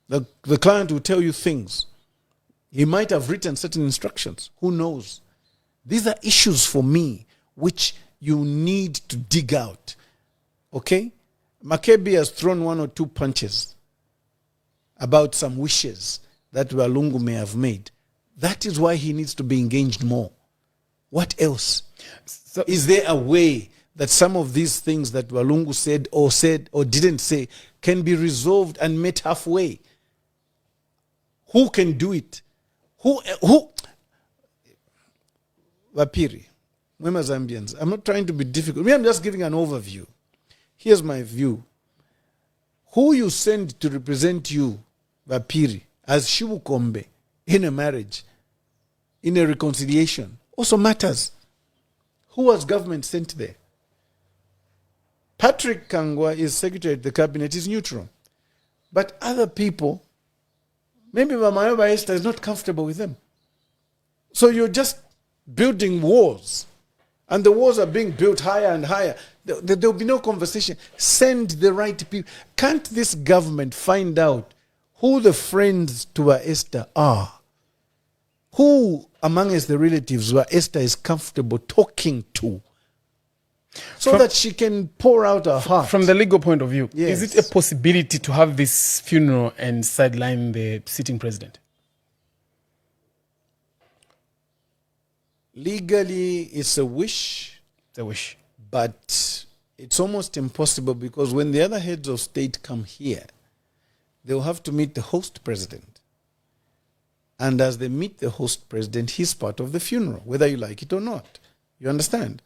The client will tell you things. He might have written certain instructions. Who knows? These are issues for me which you need to dig out. Okay? Makebi has thrown one or two punches about some wishes that Lungu may have made. That is why he needs to be engaged more. What else? So, is there a way that some of these things that Lungu said or didn't say can be resolved and met halfway? Who can do it? Who? Wapiri, Mwema Zambians, I'm not trying to be difficult. I'm just giving an overview. Here's my view. Who you send to represent you, Wapiri, as Shibukombe, in a marriage, in a reconciliation, also matters. Who was government sent there? Patrick Chagwa is secretary of the cabinet, is neutral. But other people, maybe Mayowa Esther is not comfortable with them. So you're just building walls. And the walls are being built higher and higher. There'll be no conversation. Send the right people. Can't this government find out who the friends to Esther are? Who amongst the relatives where Esther is comfortable talking to? So that she can pour out her heart. From the legal point of view, yes. Is it a possibility to have this funeral and sideline the sitting president? Legally, it's a wish. It's a wish. But it's almost impossible because when the other heads of state come here, they'll have to meet the host president. And as they meet the host president, he's part of the funeral, whether you like it or not. You understand?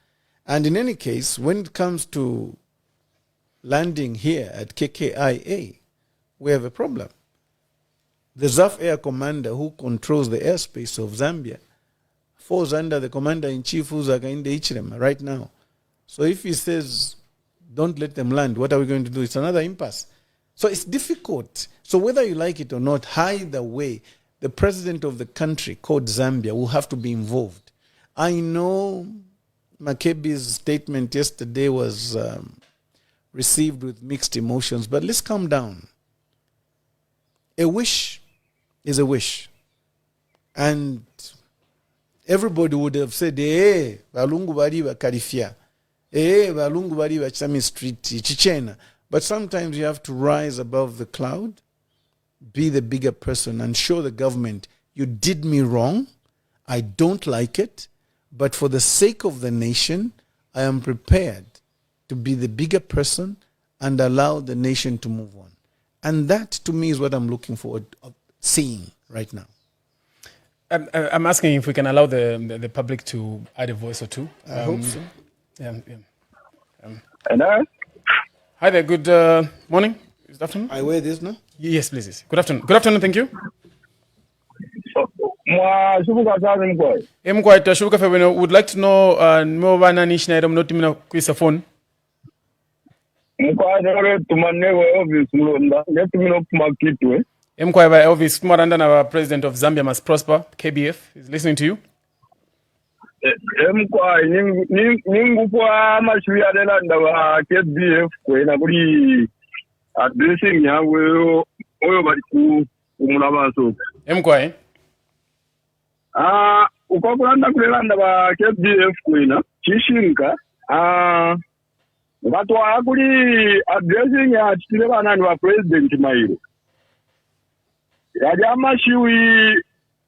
And in any case, when it comes to landing here at KKIA, we have a problem. The ZAF Air Commander who controls the airspace of Zambia falls under the Commander-in-Chief who's Hakainde Hichilema right now. So if he says, don't let them land, what are we going to do? It's another impasse. So it's difficult. So whether you like it or not, either way, the president of the country called Zambia will have to be involved. I know Makebi's statement yesterday was received with mixed emotions, but let's calm down. A wish is a wish. And everybody would have said, Balungu bari bakarifia. Balungu bari bachami street, chichena. But sometimes you have to rise above the cloud, be the bigger person, and show the government, you did me wrong, I don't like it, but for the sake of the nation, I am prepared to be the bigger person and allow the nation to move on. And that, to me, is what I'm looking forward to seeing right now. I'm asking if we can allow the public to add a voice or two. I hope so. Hello? Hi there, good morning. Good afternoon. I wear this now? Yes, please. Good afternoon. Good afternoon, thank you. Would like to know Mwana Nishnairam Notimina Quisa phone. Mukadare tumanewe Elvis Mulonda. Let me know Kumakitwe. Mkwaiba Elvis Kumarandana, president of Zambia Must Prosper, KBF, is listening to you. Mkwai ningu kwa mashuya dela ndawa KBF kwena kuri addressing yawe oyo baliku umulabaso. Mkwai. Ukokulanda kulelanda ba KBF kwena chishinka batwa kuri addressing ya chitile banani wa president Mairo. Yajama shiwi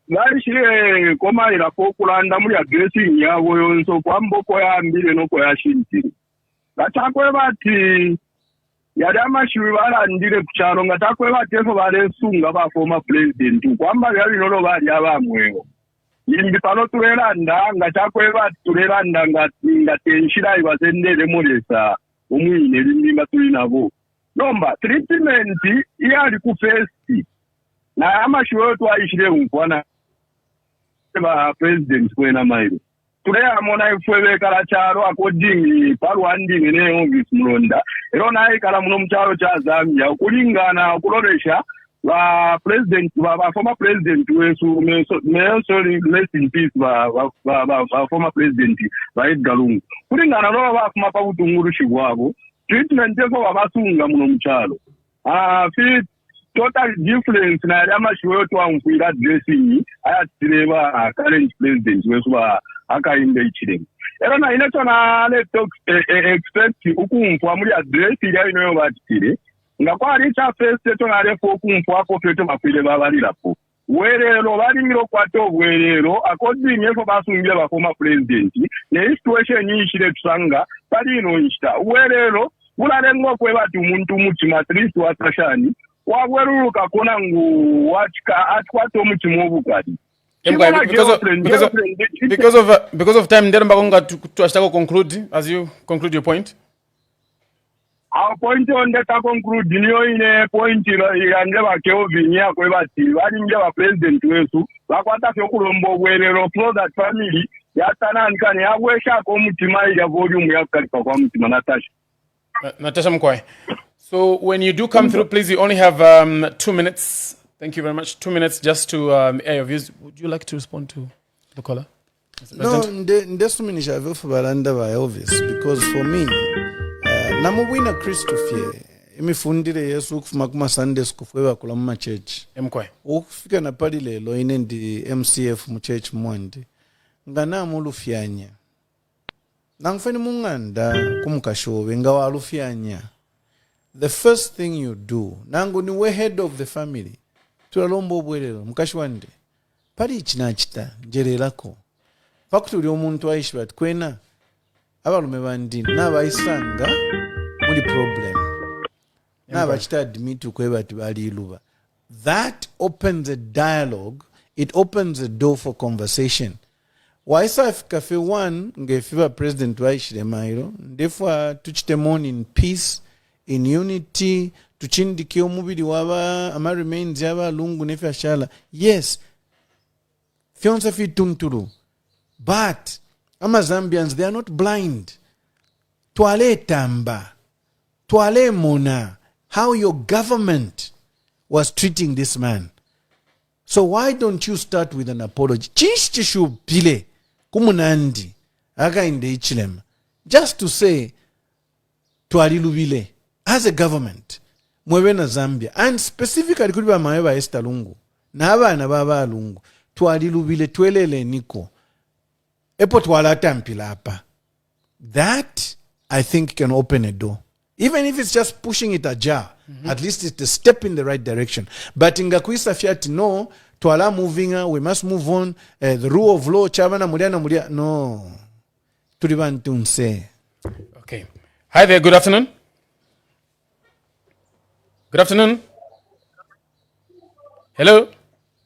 Larishire koma ila kokulanda muri addressing yawo yonso kwamboko ya mbile noko ya shintiri. Gatakwe bati yadama shiwi barandire kucharo ngatakwe bati efo baresunga ba former president kwamba yali nolo bali abamweho. Yimbi pano turelanda ngatakwe bati turelanda ngatenshira ibazendele molesa umwine limba tulinabo. Nomba treatment iyali ku first na amashiwe twayishire unkwana ba president kwena Mairo. Today amona ifwe kala charo according parwanding ne Elvis Mulonda. Ero naye kala muno mcharo cha Zambia kulingana kuloresha ba president ba former president wesu me sorry rest in peace ba former president ba Edgar Lungu. Kulingana no ba kuma pa butunguru shigwabo treatment eko babasunga muno mcharo. Fit total difference na yama shiwe to amfira dressing ayatireba current president wesuba Hakainde Hichilema. Era na ine tona le talk expect ukumfwa muri address ya ino yobatire ngakwa ari cha first tona le ukumfwa ko feto mapile babalira po werero bali miro kwato werero according yefo basungira ba former president ne situation yishire tusanga bali ino ishita werero bularengo kwe bati umuntu mutima at least watashani wagweruka kona ngu wachika atwato mutima obukadi. Because of time, Nderemba Konga to conclude as you conclude your point. Our point on that conclude in a point and never kill Vinia Quevati, running your president Wesu, Lakwata Yokulombo, where flow that family, Yatana and Kanya, where shall come to my volume, we have got to come to Natasha. Natasha Mkwai. So when you do come through, please, you only have 2 minutes. Thank you very much. 2 minutes just to air your views. Would you like to respond to the caller? No, ndesu minisha vefu balanda ba Elvis because for me, namubwina Christopher imifundire Yesu kufuma kuma Sunday school fwewa kula mma church. Mkwai. Ukufika na pali lelo ine ndi MCF mu church mwandi. Ngana mulufyanya. Nangfeni munganda kumukashowe nga walufyanya. The first thing you do, nangu ni we head of the family. Tulalombo bwerero mukashwande pali chinachita njerelako fakutuli omuntu aishi bati kwena abalume bandi nabaisanga muli problem nabachita admit kwebati bali luba. That opens a dialogue, it opens a door for conversation. Waisa Cafe 1 ngefiba president wa Hichilema iro ndefwa tuchitemoni in peace, in unity, tuchindike omubiri waba ama remains yaba Lungu nefi ashala. Yes, fionse fi tunturu, but ama Zambians, they are not blind. Tuale tamba, tuale mona how your government was treating this man. So why don't you start with an apology? Chishishu pile kumunandi Hakainde Hichilema, just to say tualilubile as a government mwebena Zambia, and specifically kuli ba mawe ba Esther Lungu na abana baba Lungu twalilubile twelele niko epo twala tampila hapa. That I think can open a door, even if it's just pushing it ajar. At least it's a step in the right direction. But ingakuisa fiat no twala moving, we must move on, the rule of law chavana muliana mulia no tulibantunse. Okay, hi there, good afternoon. Good afternoon. Hello.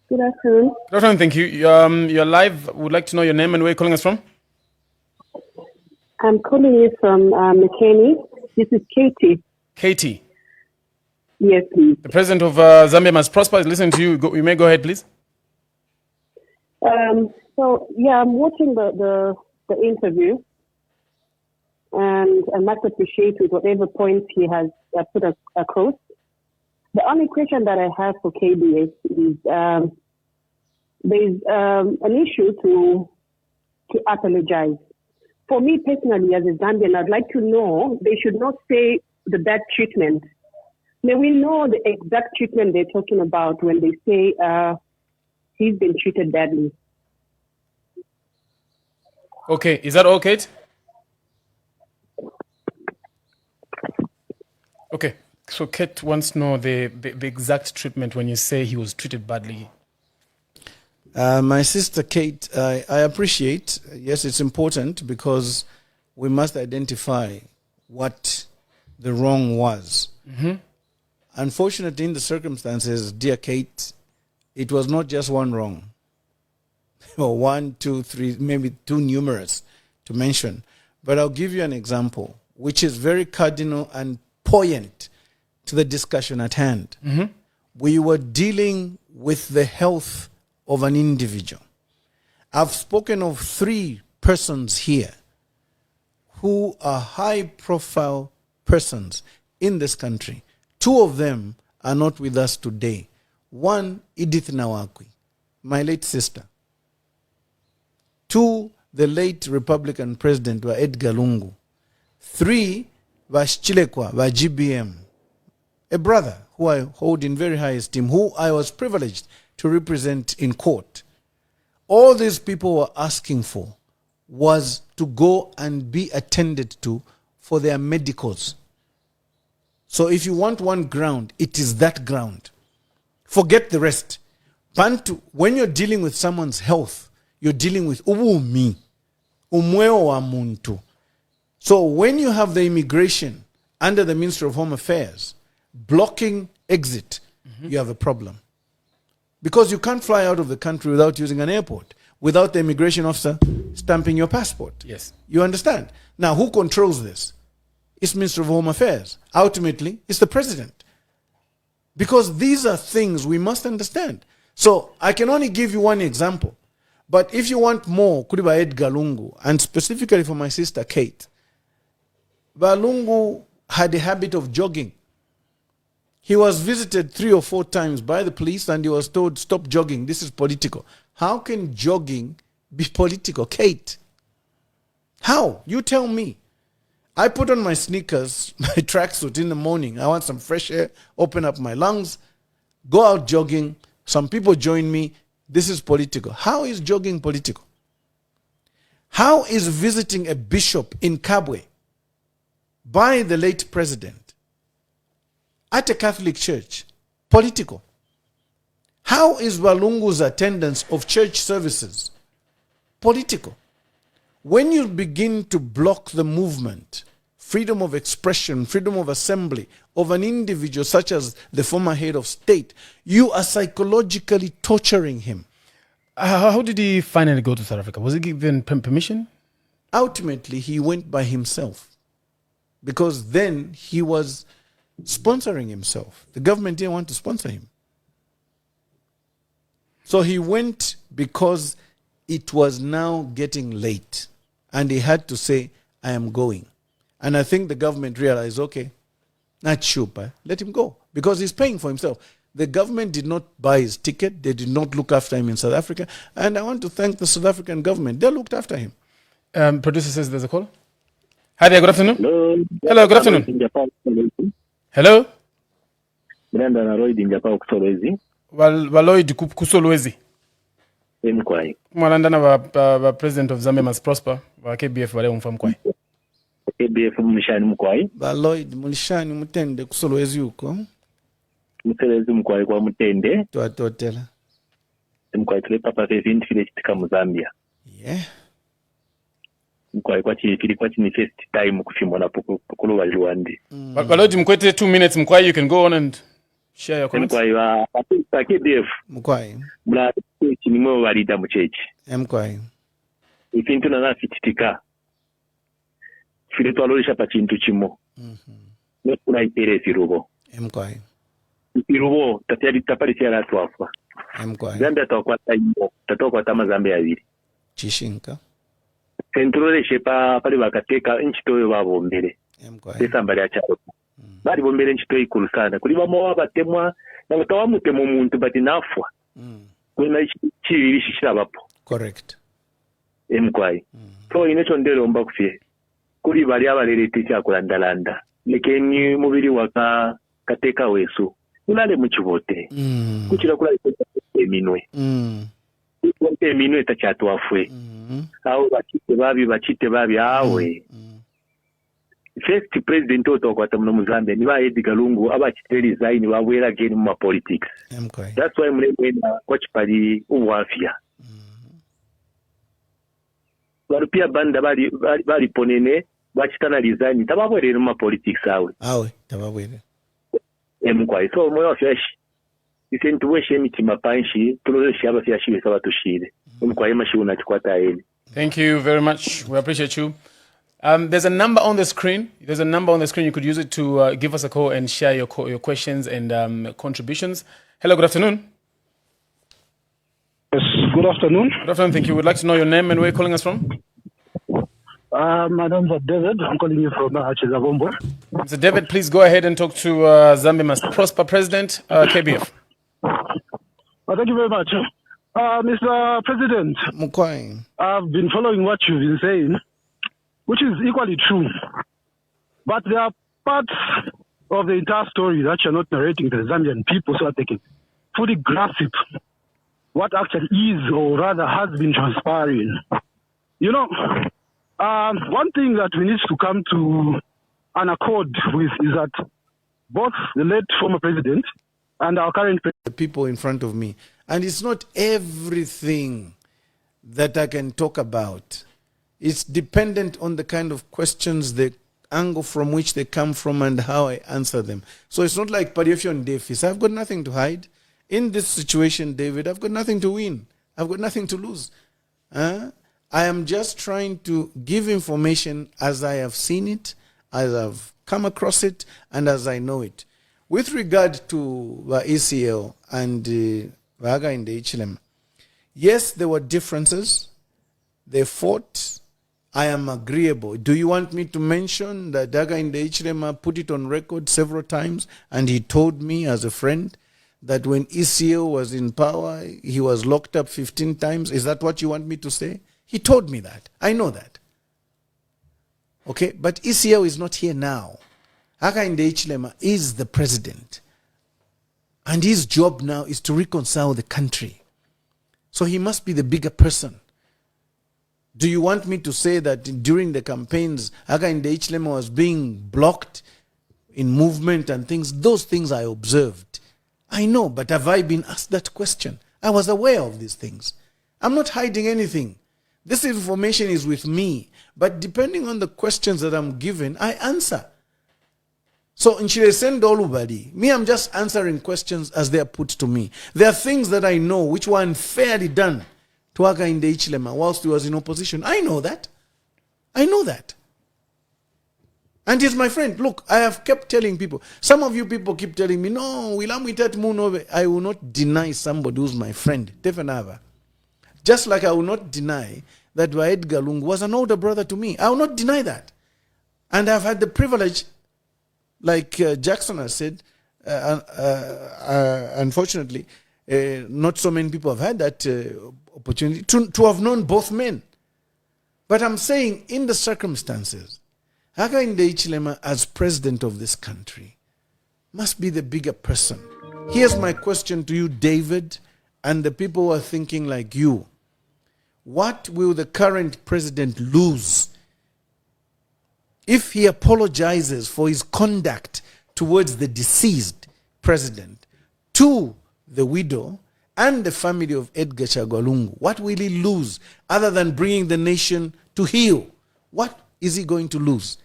Good afternoon. Good afternoon, thank you. You're live. Would like to know your name and where you're calling us from? I'm calling you from McKinney. This is Katie. Katie. Yes, please. The president of Zambia Must Prosper is listening to you. You may go ahead, please. So, yeah, I'm watching the interview. and I must appreciate with whatever points he has put across. The only question that I have for KBS is there's an issue to apologize. For me personally, as a Zambian, I'd like to know they should not say the bad treatment. May we know the exact treatment they're talking about when they say he's been treated badly? Okay, is that all, Kate? Okay, so Kate wants to know the exact treatment when you say he was treated badly. My sister Kate, I appreciate. Yes, it's important because we must identify what the wrong was. Mm-hmm. Unfortunately, in the circumstances, dear Kate, it was not just one wrong. Or 1, 2, 3, maybe too numerous to mention. But I'll give you an example, which is very cardinal and poignant to the discussion at hand. Mm-hmm. We were dealing with the health of an individual. I've spoken of 3 persons here who are high-profile persons in this country. 2 of them are not with us today. 1, Edith Nawakwi, my late sister. 2, the late Republican president, Edgar Lungu. 3, Hichilema, GBM, a brother who I hold in very high esteem, who I was privileged to represent in court. All these people were asking for was to go and be attended to for their medicals. So if you want one ground, it is that ground. Forget the rest. Bantu, when you're dealing with someone's health, you're dealing with umwe wa muntu. So when you have the immigration under the Ministry of Home Affairs blocking exit, you have a problem. Because you can't fly out of the country without using an airport, without the immigration officer stamping your passport. Yes. You understand? Now, who controls this? It's Minister of Home Affairs. Ultimately, it's the president. Because these are things we must understand. So I can only give you one example. But if you want more, could be Edgar Lungu, and specifically for my sister Kate. Lungu had a habit of jogging. He was visited 3 or 4 times by the police and he was told, stop jogging, this is political. How can jogging be political, Kate? How? You tell me. I put on my sneakers, my tracksuit in the morning. I want some fresh air, open up my lungs, go out jogging. Some people join me. This is political. How is jogging political? How is visiting a bishop in Kabwe by the late president at a Catholic church political? How is Walungu's attendance of church services political? When you begin to block the movement, freedom of expression, freedom of assembly of an individual such as the former head of state, you are psychologically torturing him. How did he finally go to South Africa? Was he given permission? Ultimately, he went by himself because then he was sponsoring himself. The government didn't want to sponsor him. So he went because it was now getting late and he had to say, I am going. And I think the government realized, okay, not sure, let him go because he's paying for himself. The government did not buy his ticket. They did not look after him in South Africa. And I want to thank the South African government. They looked after him. Producer says there's a call. Hi there, good afternoon. Hello. Hello, good afternoon. Hello. Valoid Kusolwezi. Kumalanda na president of Zambia must prosper. Wa KBF wale umfamkwai. KBF mlishani mkwai. Valoid mlishani mutende Kusolwezi uko. Mutelezi mkwai kwa mutende. Tuatotela. Mkwai tule papa fefindi file chitika mu Zambia. Yeah. Mkwai kwa chifili kwa chini first time kufimwa na pukulu wa Luandi. Valoid mkwete 2 minutes mkwai, you can go on and share your comments. Mkwai wa KBF. Mkwai. Mla chinimo walida mchechi. Mkwai. Ifintu na fititika. File twalolisha pa chintu chimo. Nekuna ipere sirubo. Mkwai. Irubo tatari tapari siara tuafa. Mkwai. Zambia takwata imo, tatokwa tama Zambia abiri. Chishinka. sentroleshe pali bakateka nchitoyo babombere esamba lya kyalo bali bombere nchitoyo ikulu sana kuli bamowa batemwa nabatawa mutemo muntu bati nafwa kwena chiri shirabapo correct emkwai so inecho ndero omba kufye kuli bali abalelete kyakulandalanda lekeni mubiri waka kateka wesu ulale muchibote kuchira kula eminwe eminwe takyatwafwe aho bachite babi awe first president otokwata muno muzambia niba Edgar Lungu abachite resign babwera again mu politics that's why mulewena kwachipali ubwafya barupia banda bali ponene bachitana resign tababwere mu politics awe tababwere emkwai so moyo fresh isentuweshe emitima panshi tuloleshe abafyashi sabatushire emkwai mashuna chikwata ele. Thank you very much. We appreciate you. There's a number on the screen. You could use it to give us a call and share your questions and contributions. Hello, good afternoon. Yes, good afternoon. Good afternoon, thank you. We'd like to know your name and where you're calling us from. My name is David. I'm calling you from Chagwa. Mr. David, please go ahead and talk to Zambia Must Prosper President, KBF. Thank you very much. Mr. President, Mukwai. I've been following what you've been saying, which is equally true. But there are parts of the entire story that you're not narrating to the Zambian people so that they can fully grasp what actually is, or rather has been transpiring. You know, one thing that we need to come to an accord with is that both the late former president and our current president, the people in front of me, and it's not everything that I can talk about. It's dependent on the kind of questions, the angle from which they come from, and how I answer them. So it's not like Pariofio Defis. I've got nothing to hide. In this situation, David, I've got nothing to win. I've got nothing to lose. I am just trying to give information as I have seen it, as I've come across it, and as I know it. With regard to ECL and Hakainde Hichilema, yes, there were differences. They fought. I am agreeable. Do you want me to mention that Hakainde Hichilema put it on record several times, and he told me as a friend that when ECL was in power, he was locked up 15 times? Is that what you want me to say? He told me that. I know that. Okay, but ECL is not here now. Hakainde Hichilema is the president. And his job now is to reconcile the country. So he must be the bigger person. Do you want me to say that during the campaigns, Hakainde Hichilema was being blocked in movement and things? Those things I observed. I know, but have I been asked that question? I was aware of these things. I'm not hiding anything. This information is with me. But depending on the questions that I'm given, I answer. So, me, I'm just answering questions as they are put to me. There are things that I know which were unfairly done to Hakainde Hichilema whilst he was in opposition. I know that. I know that. And he's my friend. Look, I have kept telling people. Some of you people keep telling me, no, I will not deny somebody who's my friend. Just like I will not deny that Edgar Lungu was an older brother to me. I will not deny that. And I've had the privilege, like Jackson has said, unfortunately, not so many people have had that opportunity to have known both men. But I'm saying, in the circumstances, Hakainde Hichilema, as president of this country, must be the bigger person. Here's my question to you, David, and the people who are thinking like you. What will the current president lose if he apologizes for his conduct towards the deceased president to the widow and the family of Edgar Chagwa Lungu? What will he lose other than bringing the nation to heel? What is he going to lose?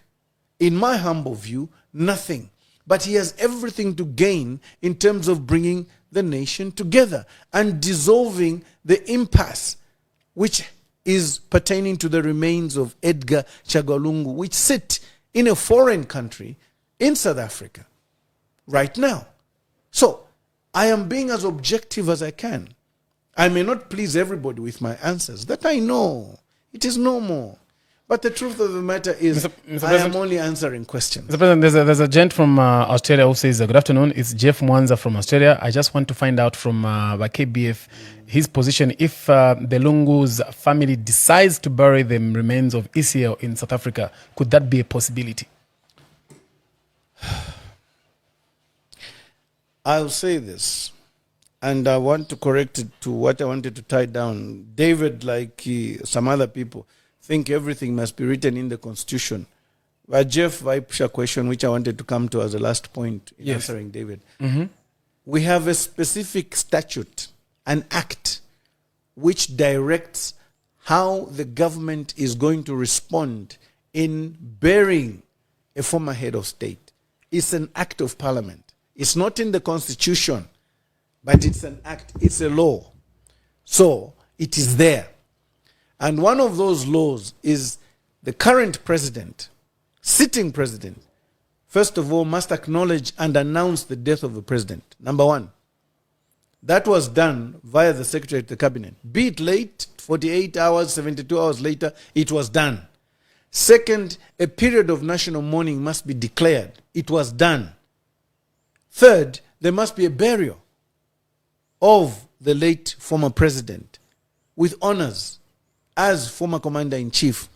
In my humble view, nothing. But he has everything to gain in terms of bringing the nation together and dissolving the impasse which is pertaining to the remains of Edgar Chagwa Lungu, which sit in a foreign country in South Africa right now. So, I am being as objective as I can. I may not please everybody with my answers. That I know. It is normal. But the truth of the matter is, Mr. I am only answering questions. Mr. President, there's a gent from Australia who says, good afternoon. It's Jeff Mwanza from Australia. I just want to find out from the KBF his position if the Lungu's family decides to bury the remains of Isiel in South Africa. Could that be a possibility? I'll say this, and I want to correct it to what I wanted to tie down. David, like some other people, think everything must be written in the Constitution. But Jeff, I push a question which I wanted to come to as a last point in answering David. Mm-hmm. We have a specific statute, an act, which directs how the government is going to respond in burying a former head of state. It's an act of parliament. It's not in the Constitution, but it's an act, it's a law. So it is there. And one of those laws is the current president, sitting president, first of all, must acknowledge and announce the death of the president. Number one. That was done via the Secretary of the Cabinet. Be it late, 48 hours, 72 hours later, it was done. Second, a period of national mourning must be declared. It was done. Third, there must be a burial of the late former president with honors as former commander-in-chief.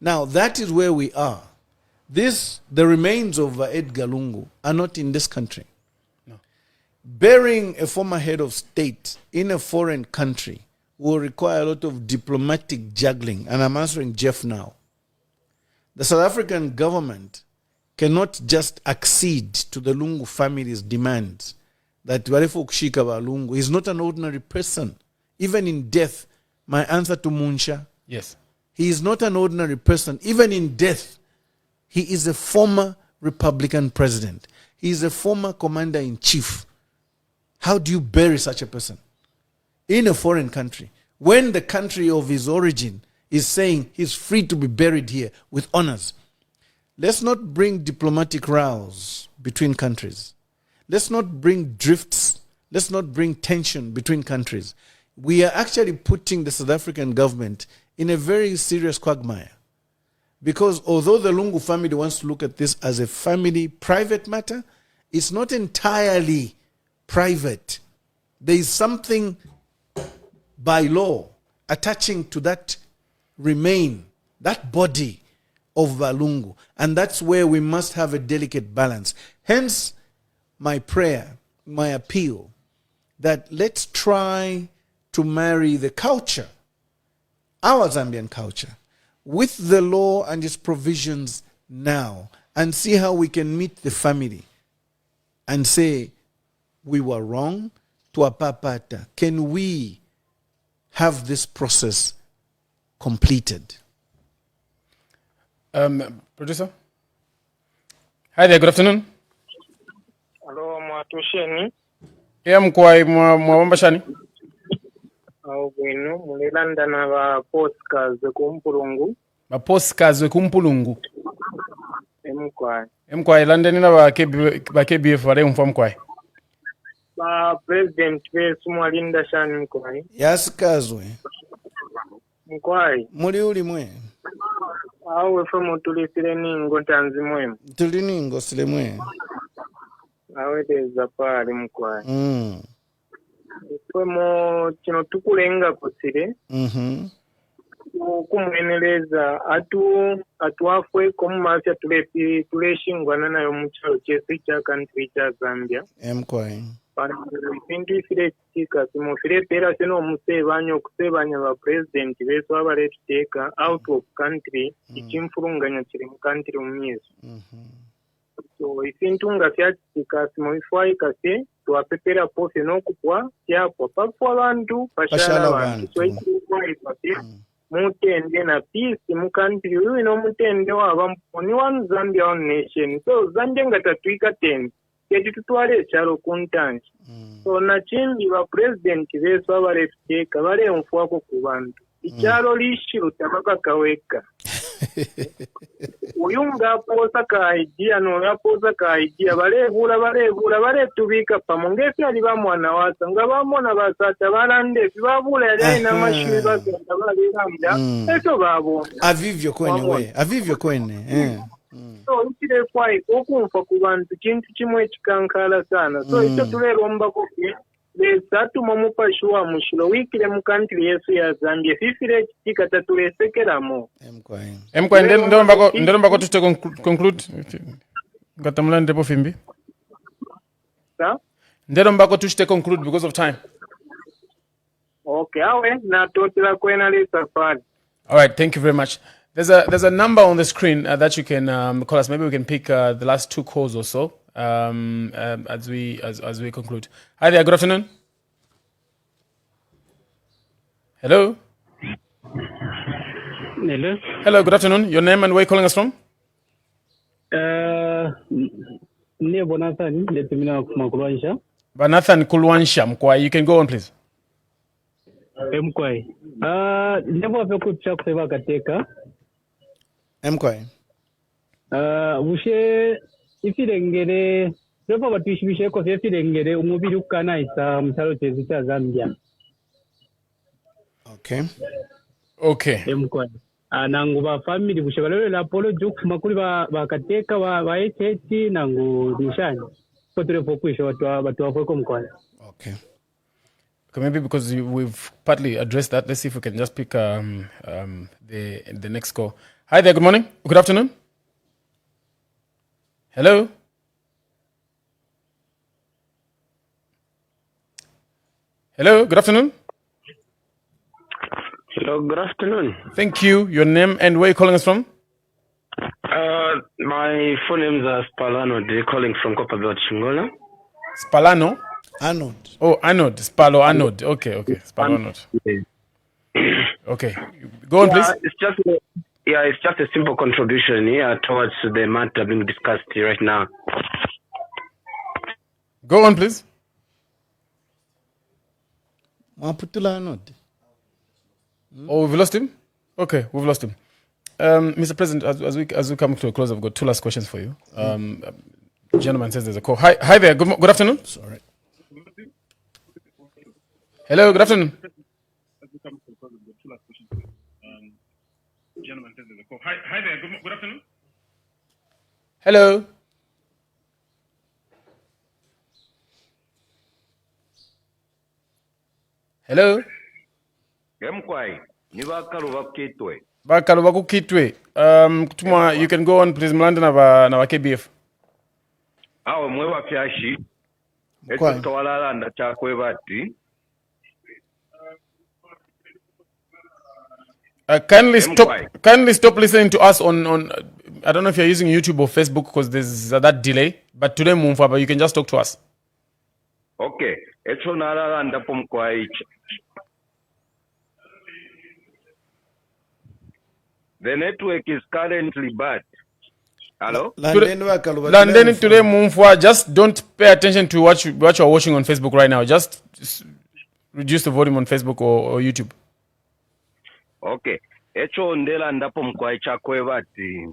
Now, that is where we are. The remains of Edgar Lungu are not in this country. No. Burying a former head of state in a foreign country will require a lot of diplomatic juggling, and I'm answering Jeff now. The South African government cannot just accede to the Lungu family's demands that Warefo Kushika wa Lungu is not an ordinary person. Even in death, my answer to Munsha, yes, he is not an ordinary person. Even in death, he is a former Republican president. He is a former commander-in-chief. How do you bury such a person in a foreign country when the country of his origin is saying he's free to be buried here with honors? Let's not bring diplomatic rows between countries. Let's not bring drifts. Let's not bring tension between countries. We are actually putting the South African government in a very serious quagmire. Because although the Lungu family wants to look at this as a family private matter, it's not entirely private. There is something by law attaching to that that body of Lungu. And that's where we must have a delicate balance. Hence, my prayer, my appeal, that let's try to marry the culture, our Zambian culture, with the law and its provisions now, and see how we can meet the family and say, we were wrong, tuapapata. Can we have this process completed? Producer? Hi there, good afternoon. Hello, Mwatusheni. Mkwai mwawambashani? Gwino, mulilanda na ba postcards kumpulungu. Ba postcards kumpulungu. Mkwai London na ba KBF wale mkwai. Ba president wesu mwalinda shani mkwai. Yasikazwe. Mkwai. Muri uli mwe. Awe femu tulisile ningo tanzi mwemu. Tuli ningo sile mwe. Awe deza pali mkwai. Femu chino tukulenga kusile. Kumweneleza atuafwe kumumafya tuleshingwana nayo muchalo chesi cha country cha Zambia. Mkwai. Ibintu ifire kitika simufire pera sino musebanya okusebanya ba president beso abale tuteka out of country ikimfurunganya kiri mu country umyeso. So ifintu nga fyakitika simufai kase twapepera pose nokupwa yapo papo abantu pashala abantu so ikufai kase mutende na peace mu country uyu no mutende wabamphoni one Zambia one nation. So Zambia ngatatuika 10 keti tutwale chalo kuntanji. So na chimbi ba president beso abale tuteka bale mfuako ku bantu. Ichalo lishi lutabaka kaweka. Uyunga aposa ka idea no aposa ka idea bale tubika pamonge ali ba mwana wasa nga bamona basata balande bibabula yali na mashini basata balirambya eto babo avivyo kwene so ikire kwai okumfa ku bantu kintu kimwe ekikankala sana so ekyo tulelomba ko lesatu mamupashuwa mushilo wikire mu country yesu ya Zambia fifire kitika tatulesekeramo emkwai ndero mbako tuste conclude ngatamula ndipo fimbi sa ndero mbako tuste conclude because of time. Okay, awe na totila kwena le safari. All right, thank you very much. There's a number on the screen that you can call us. Maybe we can pick the last 2 calls or so as we conclude. Hi there. Good afternoon. Hello. Hello. Hello. Good afternoon. Your name and where you calling us from? Banathan Kulwansha Mkwai. You can go on, please. Mkwai. Never have a good chat with Kateka. Mkwai. Bushe ifirengere Ropa batwishishe ko ifirengere umubiri ukana isa mutaro tezita Zambia. Okay. Mkwai. Nangu ba family bushe balole la polo juku makuli ba Kateka ba HT nangu nishani. Potore pokwisha watu wafoko Mkwai. Okay. Maybe because we've partly addressed that, let's see if we can just pick the next call. Hi there, good morning. Good afternoon. Hello. Hello, good afternoon. Hello, good afternoon. Thank you. Your name and where are you calling us from? My full name is Spalano. They're calling from Copperbelt, Chingola. Spalano? Anode. Oh, Anode. Spalo Anode. Okay. Spalo Anode. Okay. Go on, please. It's just a simple contribution here towards the matter being discussed right now. Go on, please. Maputula Anode. Oh, we've lost him? Okay, we've lost him. Mr. President, as we come to a close, I've got 2 last questions for you. Gentleman says there's a call. Hi there. Good afternoon. Sorry. Hello. Good afternoon. Gentleman says there's a call. Hi there. Good afternoon. Hello. Hello. Emkwai, ni bakaluba kitwe. Bakaluba ku kitwe. Kutuma, you can go on please mlanda na wa KBF. Awe mwewa fyashi. Eto twalalanda chakwebati. Kindly stop listening to us on I don't know if you're using YouTube or Facebook because there's that delay, but today Mumfaba, you can just talk to us. Okay. Eto nalalanda pomkwai. The network is currently bad. Hello? London today Mumfwa, just don't pay attention to what you're watching on Facebook right now. Just reduce the volume on Facebook or YouTube. Okay. Echo ndela ndapo mkwai chakwe bati.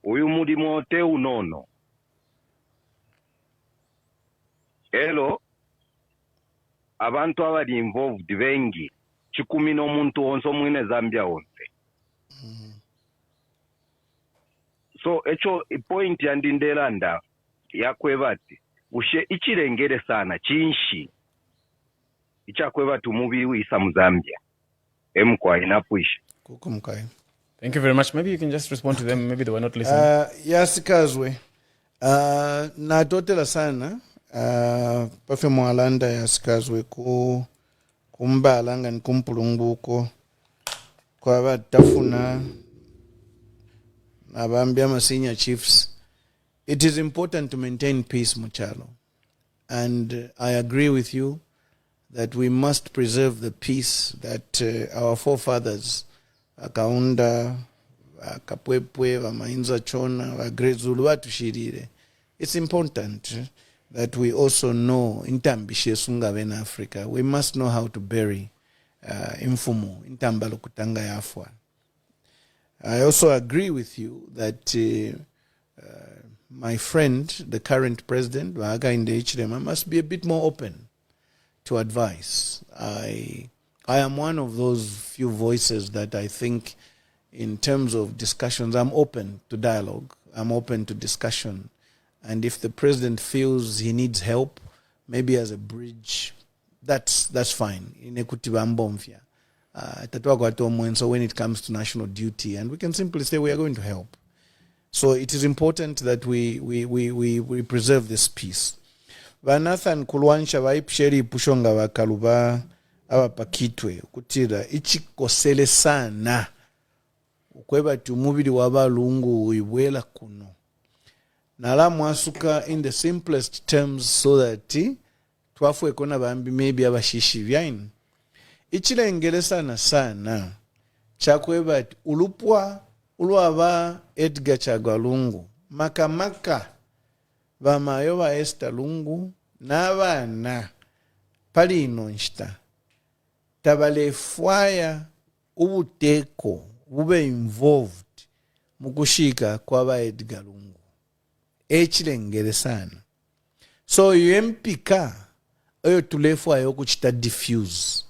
Uyu mulimo te unono. Hello. Abantu abali involved bengi. Chikumi n'omuntu onso mwine Zambia onse. So echo point yandindela nda yakwebati ushe ichirengere sana chinshi ichakwebati umubiri wisa mu Zambia emkwai napwisha kukumkai. Thank you very much. Maybe you can just respond to them. Maybe they were not listening. Yasikazwe na totela sana pafe mwalanda yasikazwe kumbalanga nkumpulunguko kwa batafuna abambia ma senior chiefs. It is important to maintain peace, Muchalo, and I agree with you that we must preserve the peace that our forefathers Hakainde, Kapwepwe, Vamainza Chona, Vagrezulu watushirire. It's important that we also know intambishe sunga in Africa. We must know how to bury imfumo intambalo kutanga yafwa. I also agree with you that my friend, the current president, Hakainde Hichilema, must be a bit more open to advice. I am one of those few voices that I think, in terms of discussions, I'm open to dialogue. I'm open to discussion. And if the president feels he needs help, maybe as a bridge, that's fine. So when it comes to national duty, and we can simply say we are going to help. So it is important that we preserve this peace. Vanathan kulwansha vaipsheri pushonga vakaluva avapakitwe kutira ichikosele sana ukweba tumubili waba lungu ibwela kuno nala mwasuka in the simplest terms so that twafu ekona bambi maybe abashishi vyain ichilengele sana chakweba ulwaba Edgar Chagwa Lungu makamaka vamayo va Esther Lungu n'abana pali ino nshita tabalefwaya ubuteko bube involved mukushika kwaba Edgar Lungu echilengere sana so UMPK eyo tulefwaya okuchita diffuse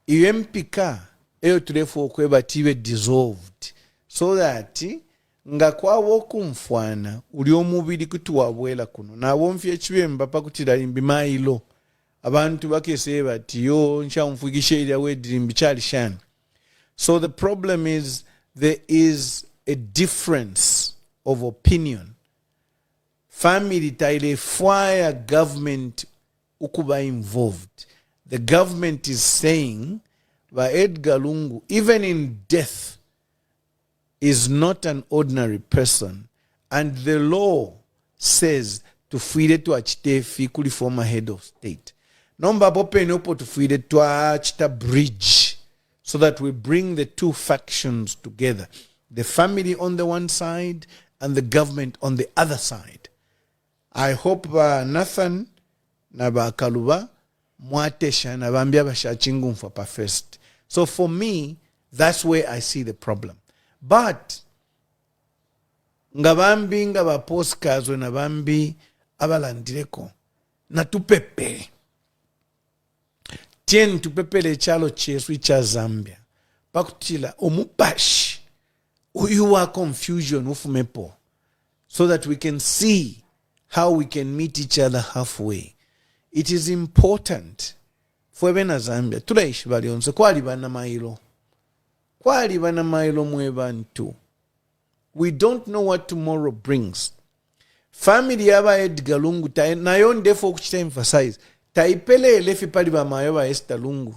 UMPK eyo tulefwa okweba tibe dissolved so that nga kwawo kumfwana uli omubiri kutuwabwela kuno nabo mfye chibemba pakutira imbi mailo abantu bakese bati yo nshamfugishe ila wedirimbi chali shana. So the problem is there is a difference of opinion. Family taile fire government ukuba involved. The government is saying by Edgar Lungu, even in death, is not an ordinary person, and the law says to feed to achite kuli former head of state. Nomba bope nopo to feed to achita bridge so that we bring the two factions together, the family on the one side and the government on the other side. I hope Nathan na Kaluba mwatesha na bambia bashachingu mfapa first. So for me, that's where I see the problem. But ngabambi ngaba postcards na bambi abalandireko na tupepe tien tupepele chalo chesu cha Zambia pakutila omupashi uyuwa confusion ufumepo so that we can see how we can meet each other halfway. It is important for bena Zambia tulaishi balionse kwali bana mailo we don't know what tomorrow brings. Family yaba Edgar Lungu nayon defo kuchita emphasize taipele elefi pali ba mayoba Esther Lungu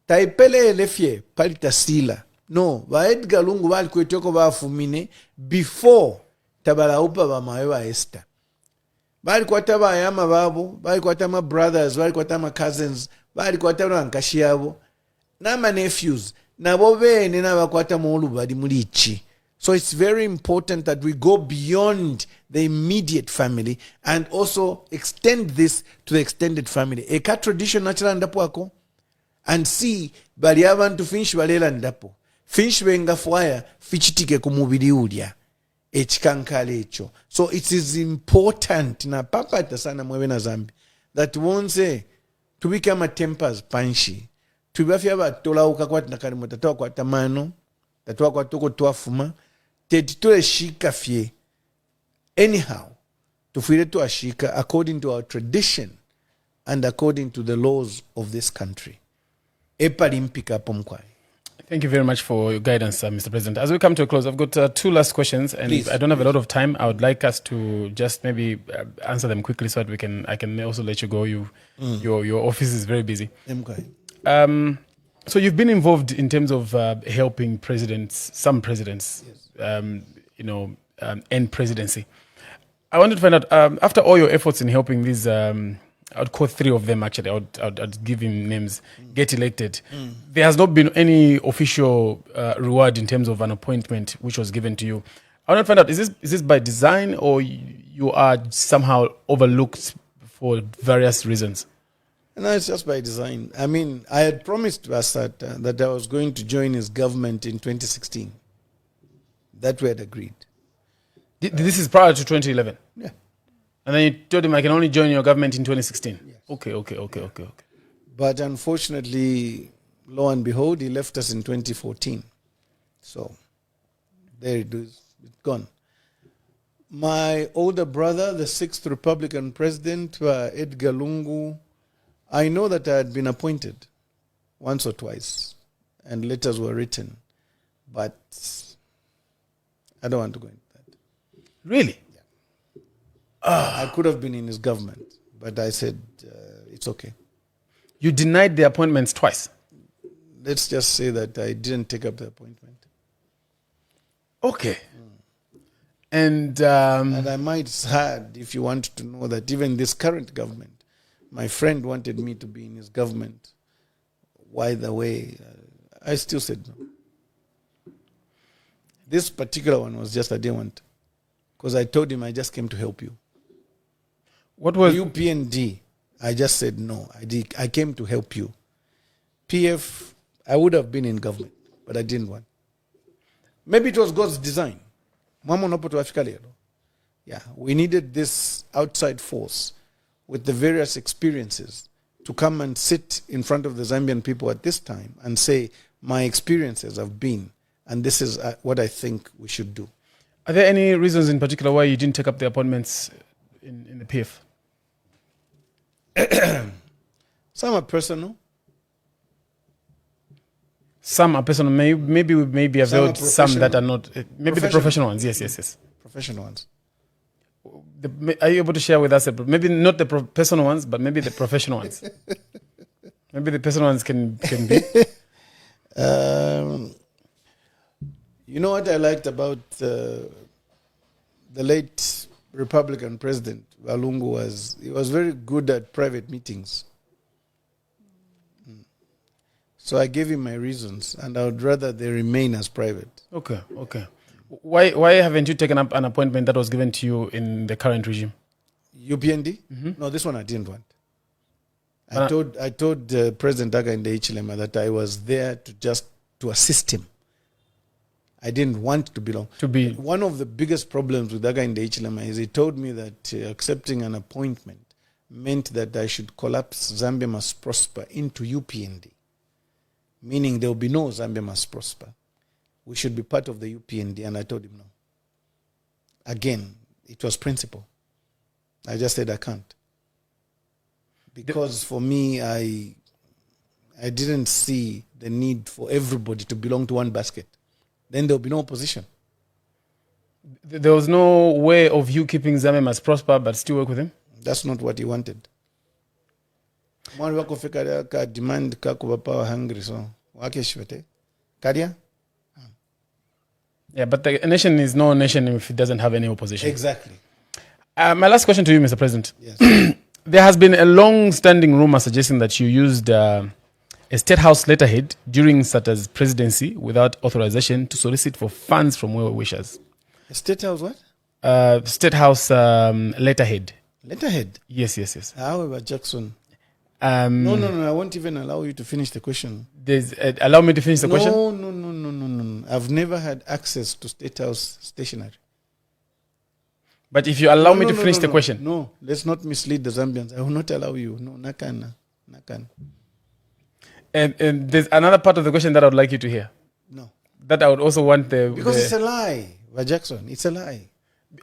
taipele elefie pali tasila no ba Edgar Lungu bali kwetoko ba fumine before tabala upa ba mayoba Esther bali kwata ba yama babo bali kwata ma brothers bali kwata ma cousins bali kwata rankashi yabo na ma nephews. So it's very important that we go beyond the immediate family and also extend this to the extended family. Eka tradition natural ndapo ako and see bali abantu finish balela ndapo. Finish benga fwaya fichitike kumubili ulia. Echikankale echo. So it is important na papata sana mwewe na Zambi that won't say to become a tempers panshi. Tubafya batola ukakwata nakali mutatoa kwa tamano tatoa kwa toko tuafuma tetitole shika fye anyhow tufire tu ashika according to our tradition and according to the laws of this country. Epalimpika pomkwai. Thank you very much for your guidance, Mr. President. As we come to a close, I've got two last questions, and please, I don't have a lot of time. I would like us to just maybe answer them quickly so that I can also let you go. Your office is very busy. So you've been involved in terms of helping some presidents, yes. End presidency. I wanted to find out, after all your efforts in helping these, I'd call three of them actually, I'd give him names, get elected. There has not been any official reward in terms of an appointment which was given to you. I want to find out, is this by design or you are somehow overlooked for various reasons? No, it's just by design. I mean, I had promised Basat that I was going to join his government in 2016. that we had agreed. This is prior to 2011? Yeah. And then you told him, I can only join your government in 2016? Yes. Okay. But unfortunately, lo and behold, he left us in 2014. So there it is, it's gone. My older brother, the 6th Republican president, Edgar Lungu, I know that I had been appointed once or twice, and letters were written, but I don't want to go into that. Really? Yeah. I could have been in his government, but I said it's okay. You denied the appointments twice? Let's just say that I didn't take up the appointment. Okay. And I might add, if you want to know, that even this current government, my friend wanted me to be in his government. Why the way? I still said no. This particular one was just I didn't want, because I told him I just came to help you. What was UPND? I just said no. I came to help you. PF, I would have been in government, but I didn't want. Maybe it was God's design. Yeah, we needed this outside force with the various experiences to come and sit in front of the Zambian people at this time and say, my experiences have been, and this is what I think we should do. Are there any reasons in particular why you didn't take up the appointments in the PF? Some are personal. Some are personal. Maybe we maybe availed some that are not. Maybe the professional ones. Yes. Professional ones. Are you able to share with us? Maybe not the personal ones, but maybe the professional ones. Maybe the personal ones can be. You know what I liked about the late Republican president, Lungu, was he was very good at private meetings. So I gave him my reasons, and I would rather they remain as private. Okay. Why haven't you taken up an appointment that was given to you in the current regime? UPND? Mm-hmm. No, this one I didn't want. I told President Hakainde Hichilema that I was there to assist him. I didn't want to belong. One of the biggest problems with Hakainde Hichilema is he told me that accepting an appointment meant that I should collapse Zambia Must Prosper into UPND. Meaning there will be no Zambia Must Prosper. We should be part of the UPND, and I told him no. Again, it was principle. I just said I can't. Because for me, I didn't see the need for everybody to belong to one basket. Then there will be no opposition. There was no way of you keeping Zambia Must Prosper but still work with him? That's not what he wanted. Mwari wako fika ka demand ka kuba power hungry, so wake shwete. Kadia? Yeah, but the nation is no nation if it doesn't have any opposition. Exactly. My last question to you, Mr. President. Yes. There has been a long-standing rumor suggesting that you used a State House letterhead during Sata's presidency without authorization to solicit for funds from well-wishers. A State House what? State House letterhead. Letterhead? Yes. However, Jackson. No, I won't even allow you to finish the question. Allow me to finish the question? No. I've never had access to State House stationery. But if you allow me to finish the question. No, let's not mislead the Zambians. I will not allow you. No, nakan. And there's another part of the question that I would like you to hear. No. That I would also want Because it's a lie, Jackson. It's a lie.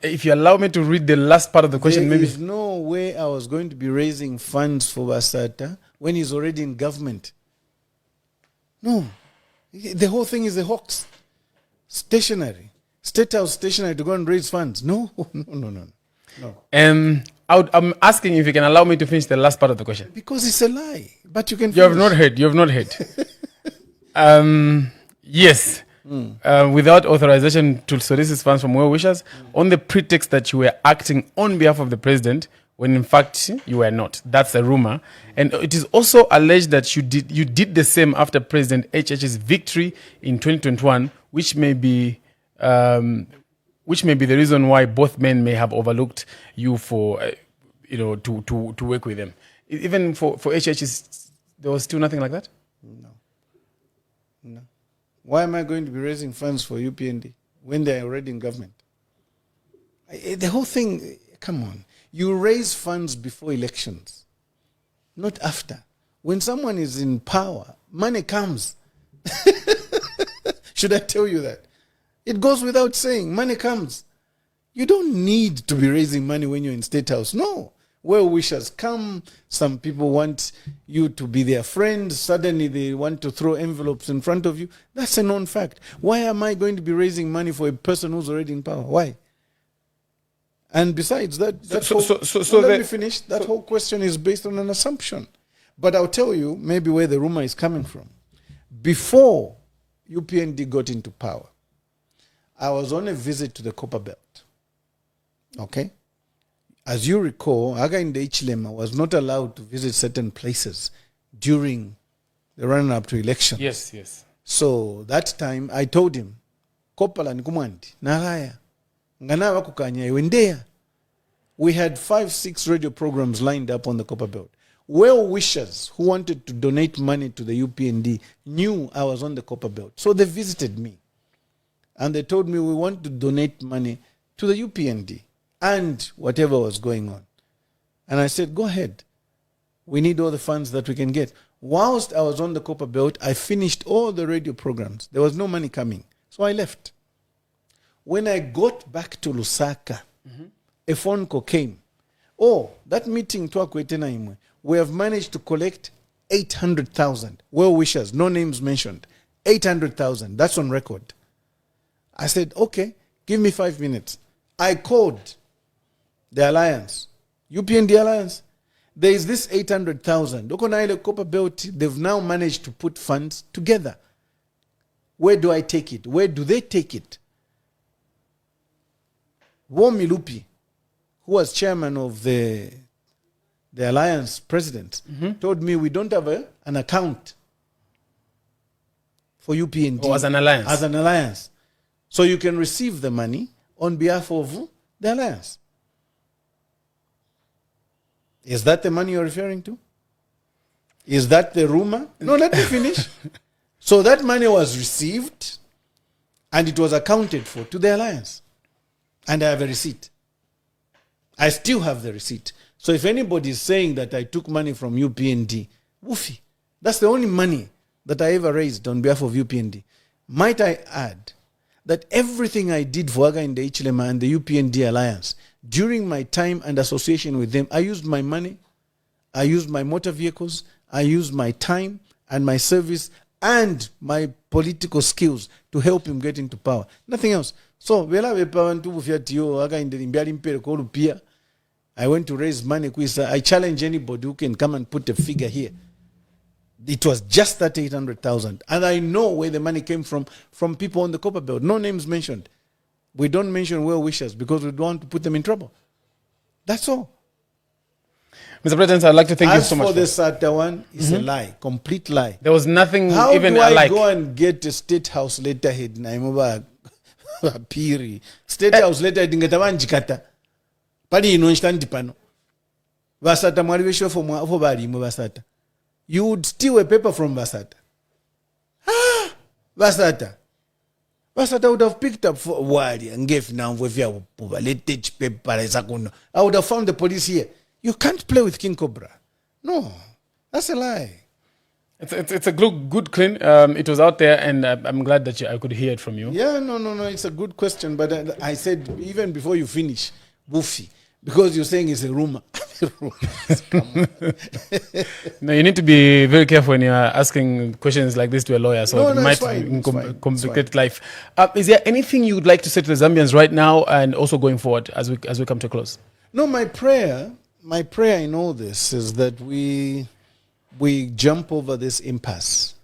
If you allow me to read the last part of the question, there is no way I was going to be raising funds for Basata when he's already in government. No. The whole thing is a hoax. Stationary. State House stationary to go and raise funds. No. I'm asking if you can allow me to finish the last part of the question. Because it's a lie. But you can finish. You have not heard. Yes. Without authorization to solicit funds from well-wishers on the pretext that you were acting on behalf of the president when in fact you were not. That's a rumor. And it is also alleged that you did the same after President HH's victory in 2021, which may be the reason why both men may have overlooked you for to work with them. Even for HH's, there was still nothing like that? No. Why am I going to be raising funds for UPND? when they're already in government. The whole thing, come on. You raise funds before elections, not after. When someone is in power, money comes. Should I tell you that? It goes without saying, money comes. You don't need to be raising money when you're in State House. No. Well wishers come. Some people want you to be their friend. Suddenly they want to throw envelopes in front of you. That's a known fact. Why am I going to be raising money for a person who's already in power? Why? And besides that, let me finish. That whole question is based on an assumption. But I'll tell you maybe where the rumor is coming from. Before UPND got into power, I was on a visit to the Copper Belt. Okay? As you recall, Hakainde Hichilema was not allowed to visit certain places during the run-up to elections. Yes. So that time, I told him, Kopala Nkumandi, Naraya, Nganawa Kukanya, Wendea. We had 5-6 radio programs lined up on the Copper Belt. Well-wishers who wanted to donate money to the UPND knew I was on the Copper Belt. So they visited me. And they told me, we want to donate money to the UPND and whatever was going on. And I said, go ahead. We need all the funds that we can get. Whilst I was on the Copper Belt, I finished all the radio programs. There was no money coming. So I left. When I got back to Lusaka, a phone call came. Oh, that meeting, we have managed to collect 800,000 well-wishers, no names mentioned. 800,000. That's on record. I said, okay, give me 5 minutes. I called the alliance, UPND alliance. There is this 800,000. Okonaile Copper Belt, they've now managed to put funds together. Where do I take it? Where do they take it? Womilupi, who was chairman of the alliance president, told me we don't have an account for UPND. Oh, as an alliance. As an alliance. So you can receive the money on behalf of the alliance. Is that the money you're referring to? Is that the rumor? No, let me finish. So that money was received and it was accounted for to the alliance. And I have a receipt. I still have the receipt. So if anybody is saying that I took money from UPND, woofy. That's the only money that I ever raised on behalf of UPND. Might I add that everything I did for Hakainde Hichilema and the UPND alliance, during my time and association with them, I used my money, I used my motor vehicles, I used my time and my service and my political skills to help him get into power. Nothing else. So, I went to raise money. I challenge anybody who can come and put a figure here. It was just that 800,000. And I know where the money came from people on the Copper Belt. No names mentioned. We don't mention well-wishers because we don't want to put them in trouble. That's all. Mr. President, I'd like to thank you so much. As for the SATA one, it's a lie, complete lie. There was nothing How even do I alike. go and get a State House letterhead? Piri. State House letterhead ngatabanjikata. Pali ino nshitandi pano. Basata mwali wesho for bali mu basata. You would steal a paper from Basata. Basata. Basata would have picked up for Wadi and gave now with your paper. I would have found the police here. You can't play with King Cobra. No, that's a lie. It's a good clean. It was out there, and I'm glad that I could hear it from you. Yeah, no. It's a good question, but I said even before you finish, Buffy, because you're saying it's a rumor. No, you need to be very careful when you're asking questions like this to a lawyer, so it might complicate life. Is there anything you would like to say to the Zambians right now and also going forward as we come to a close? No, my prayer in all this is that we jump over this impasse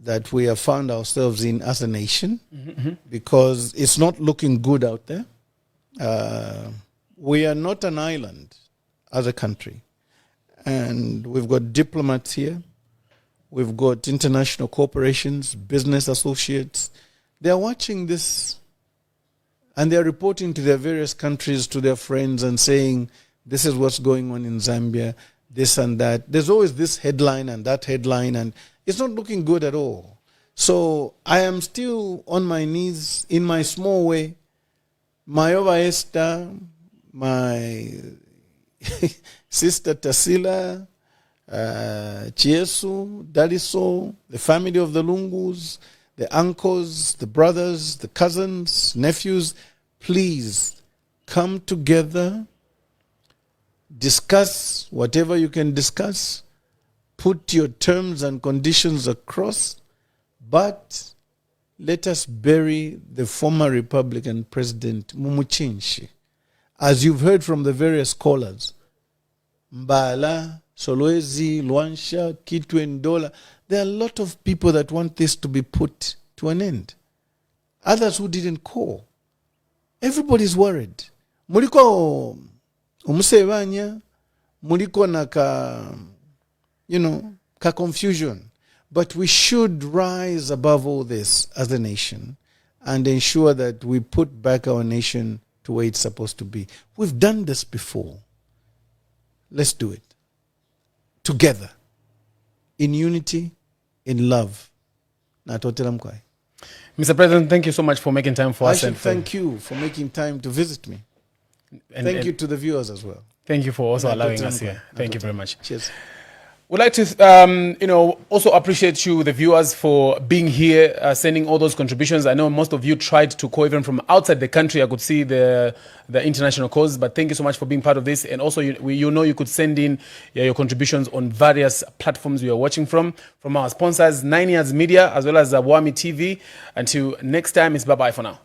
that we have found ourselves in as a nation, because it's not looking good out there. We are not an island as a country. And we've got diplomats here. We've got international corporations, business associates. They're watching this and they're reporting to their various countries, to their friends, and saying, this is what's going on in Zambia, this and that. There's always this headline and that headline, and it's not looking good at all. So I am still on my knees in my small way. Mayowa Esther, my sister Tasila, Chiesu, Daliso, the family of the Lungus, the uncles, the brothers, the cousins, nephews, please come together, discuss whatever you can discuss, put your terms and conditions across, but let us bury the former Republican President Mumuchinshi. As you've heard from the various callers, Mbala, Solwezi, Luansha, Kitwe, Ndola, there are a lot of people that want this to be put to an end. Others who didn't call. Everybody's worried. Muliko umusevanya, muliko na ka confusion. But we should rise above all this as a nation and ensure that we put back our nation to where it's supposed to be. We've done this before. Let's do it. Together. In unity, in love. Mr. President, thank you so much for making time for us. I should thank you for making time to visit me. Thank you to the viewers as well. Thank you for also allowing us here. Thank you very much. Cheers. We'd like to, also appreciate you, the viewers, for being here, sending all those contributions. I know most of you tried to call even from outside the country. I could see the international calls, but thank you so much for being part of this. And also, you could send in your contributions on various platforms we are watching from our sponsors, 9 Years Media, as well as Wami TV. Until next time, it's bye-bye for now.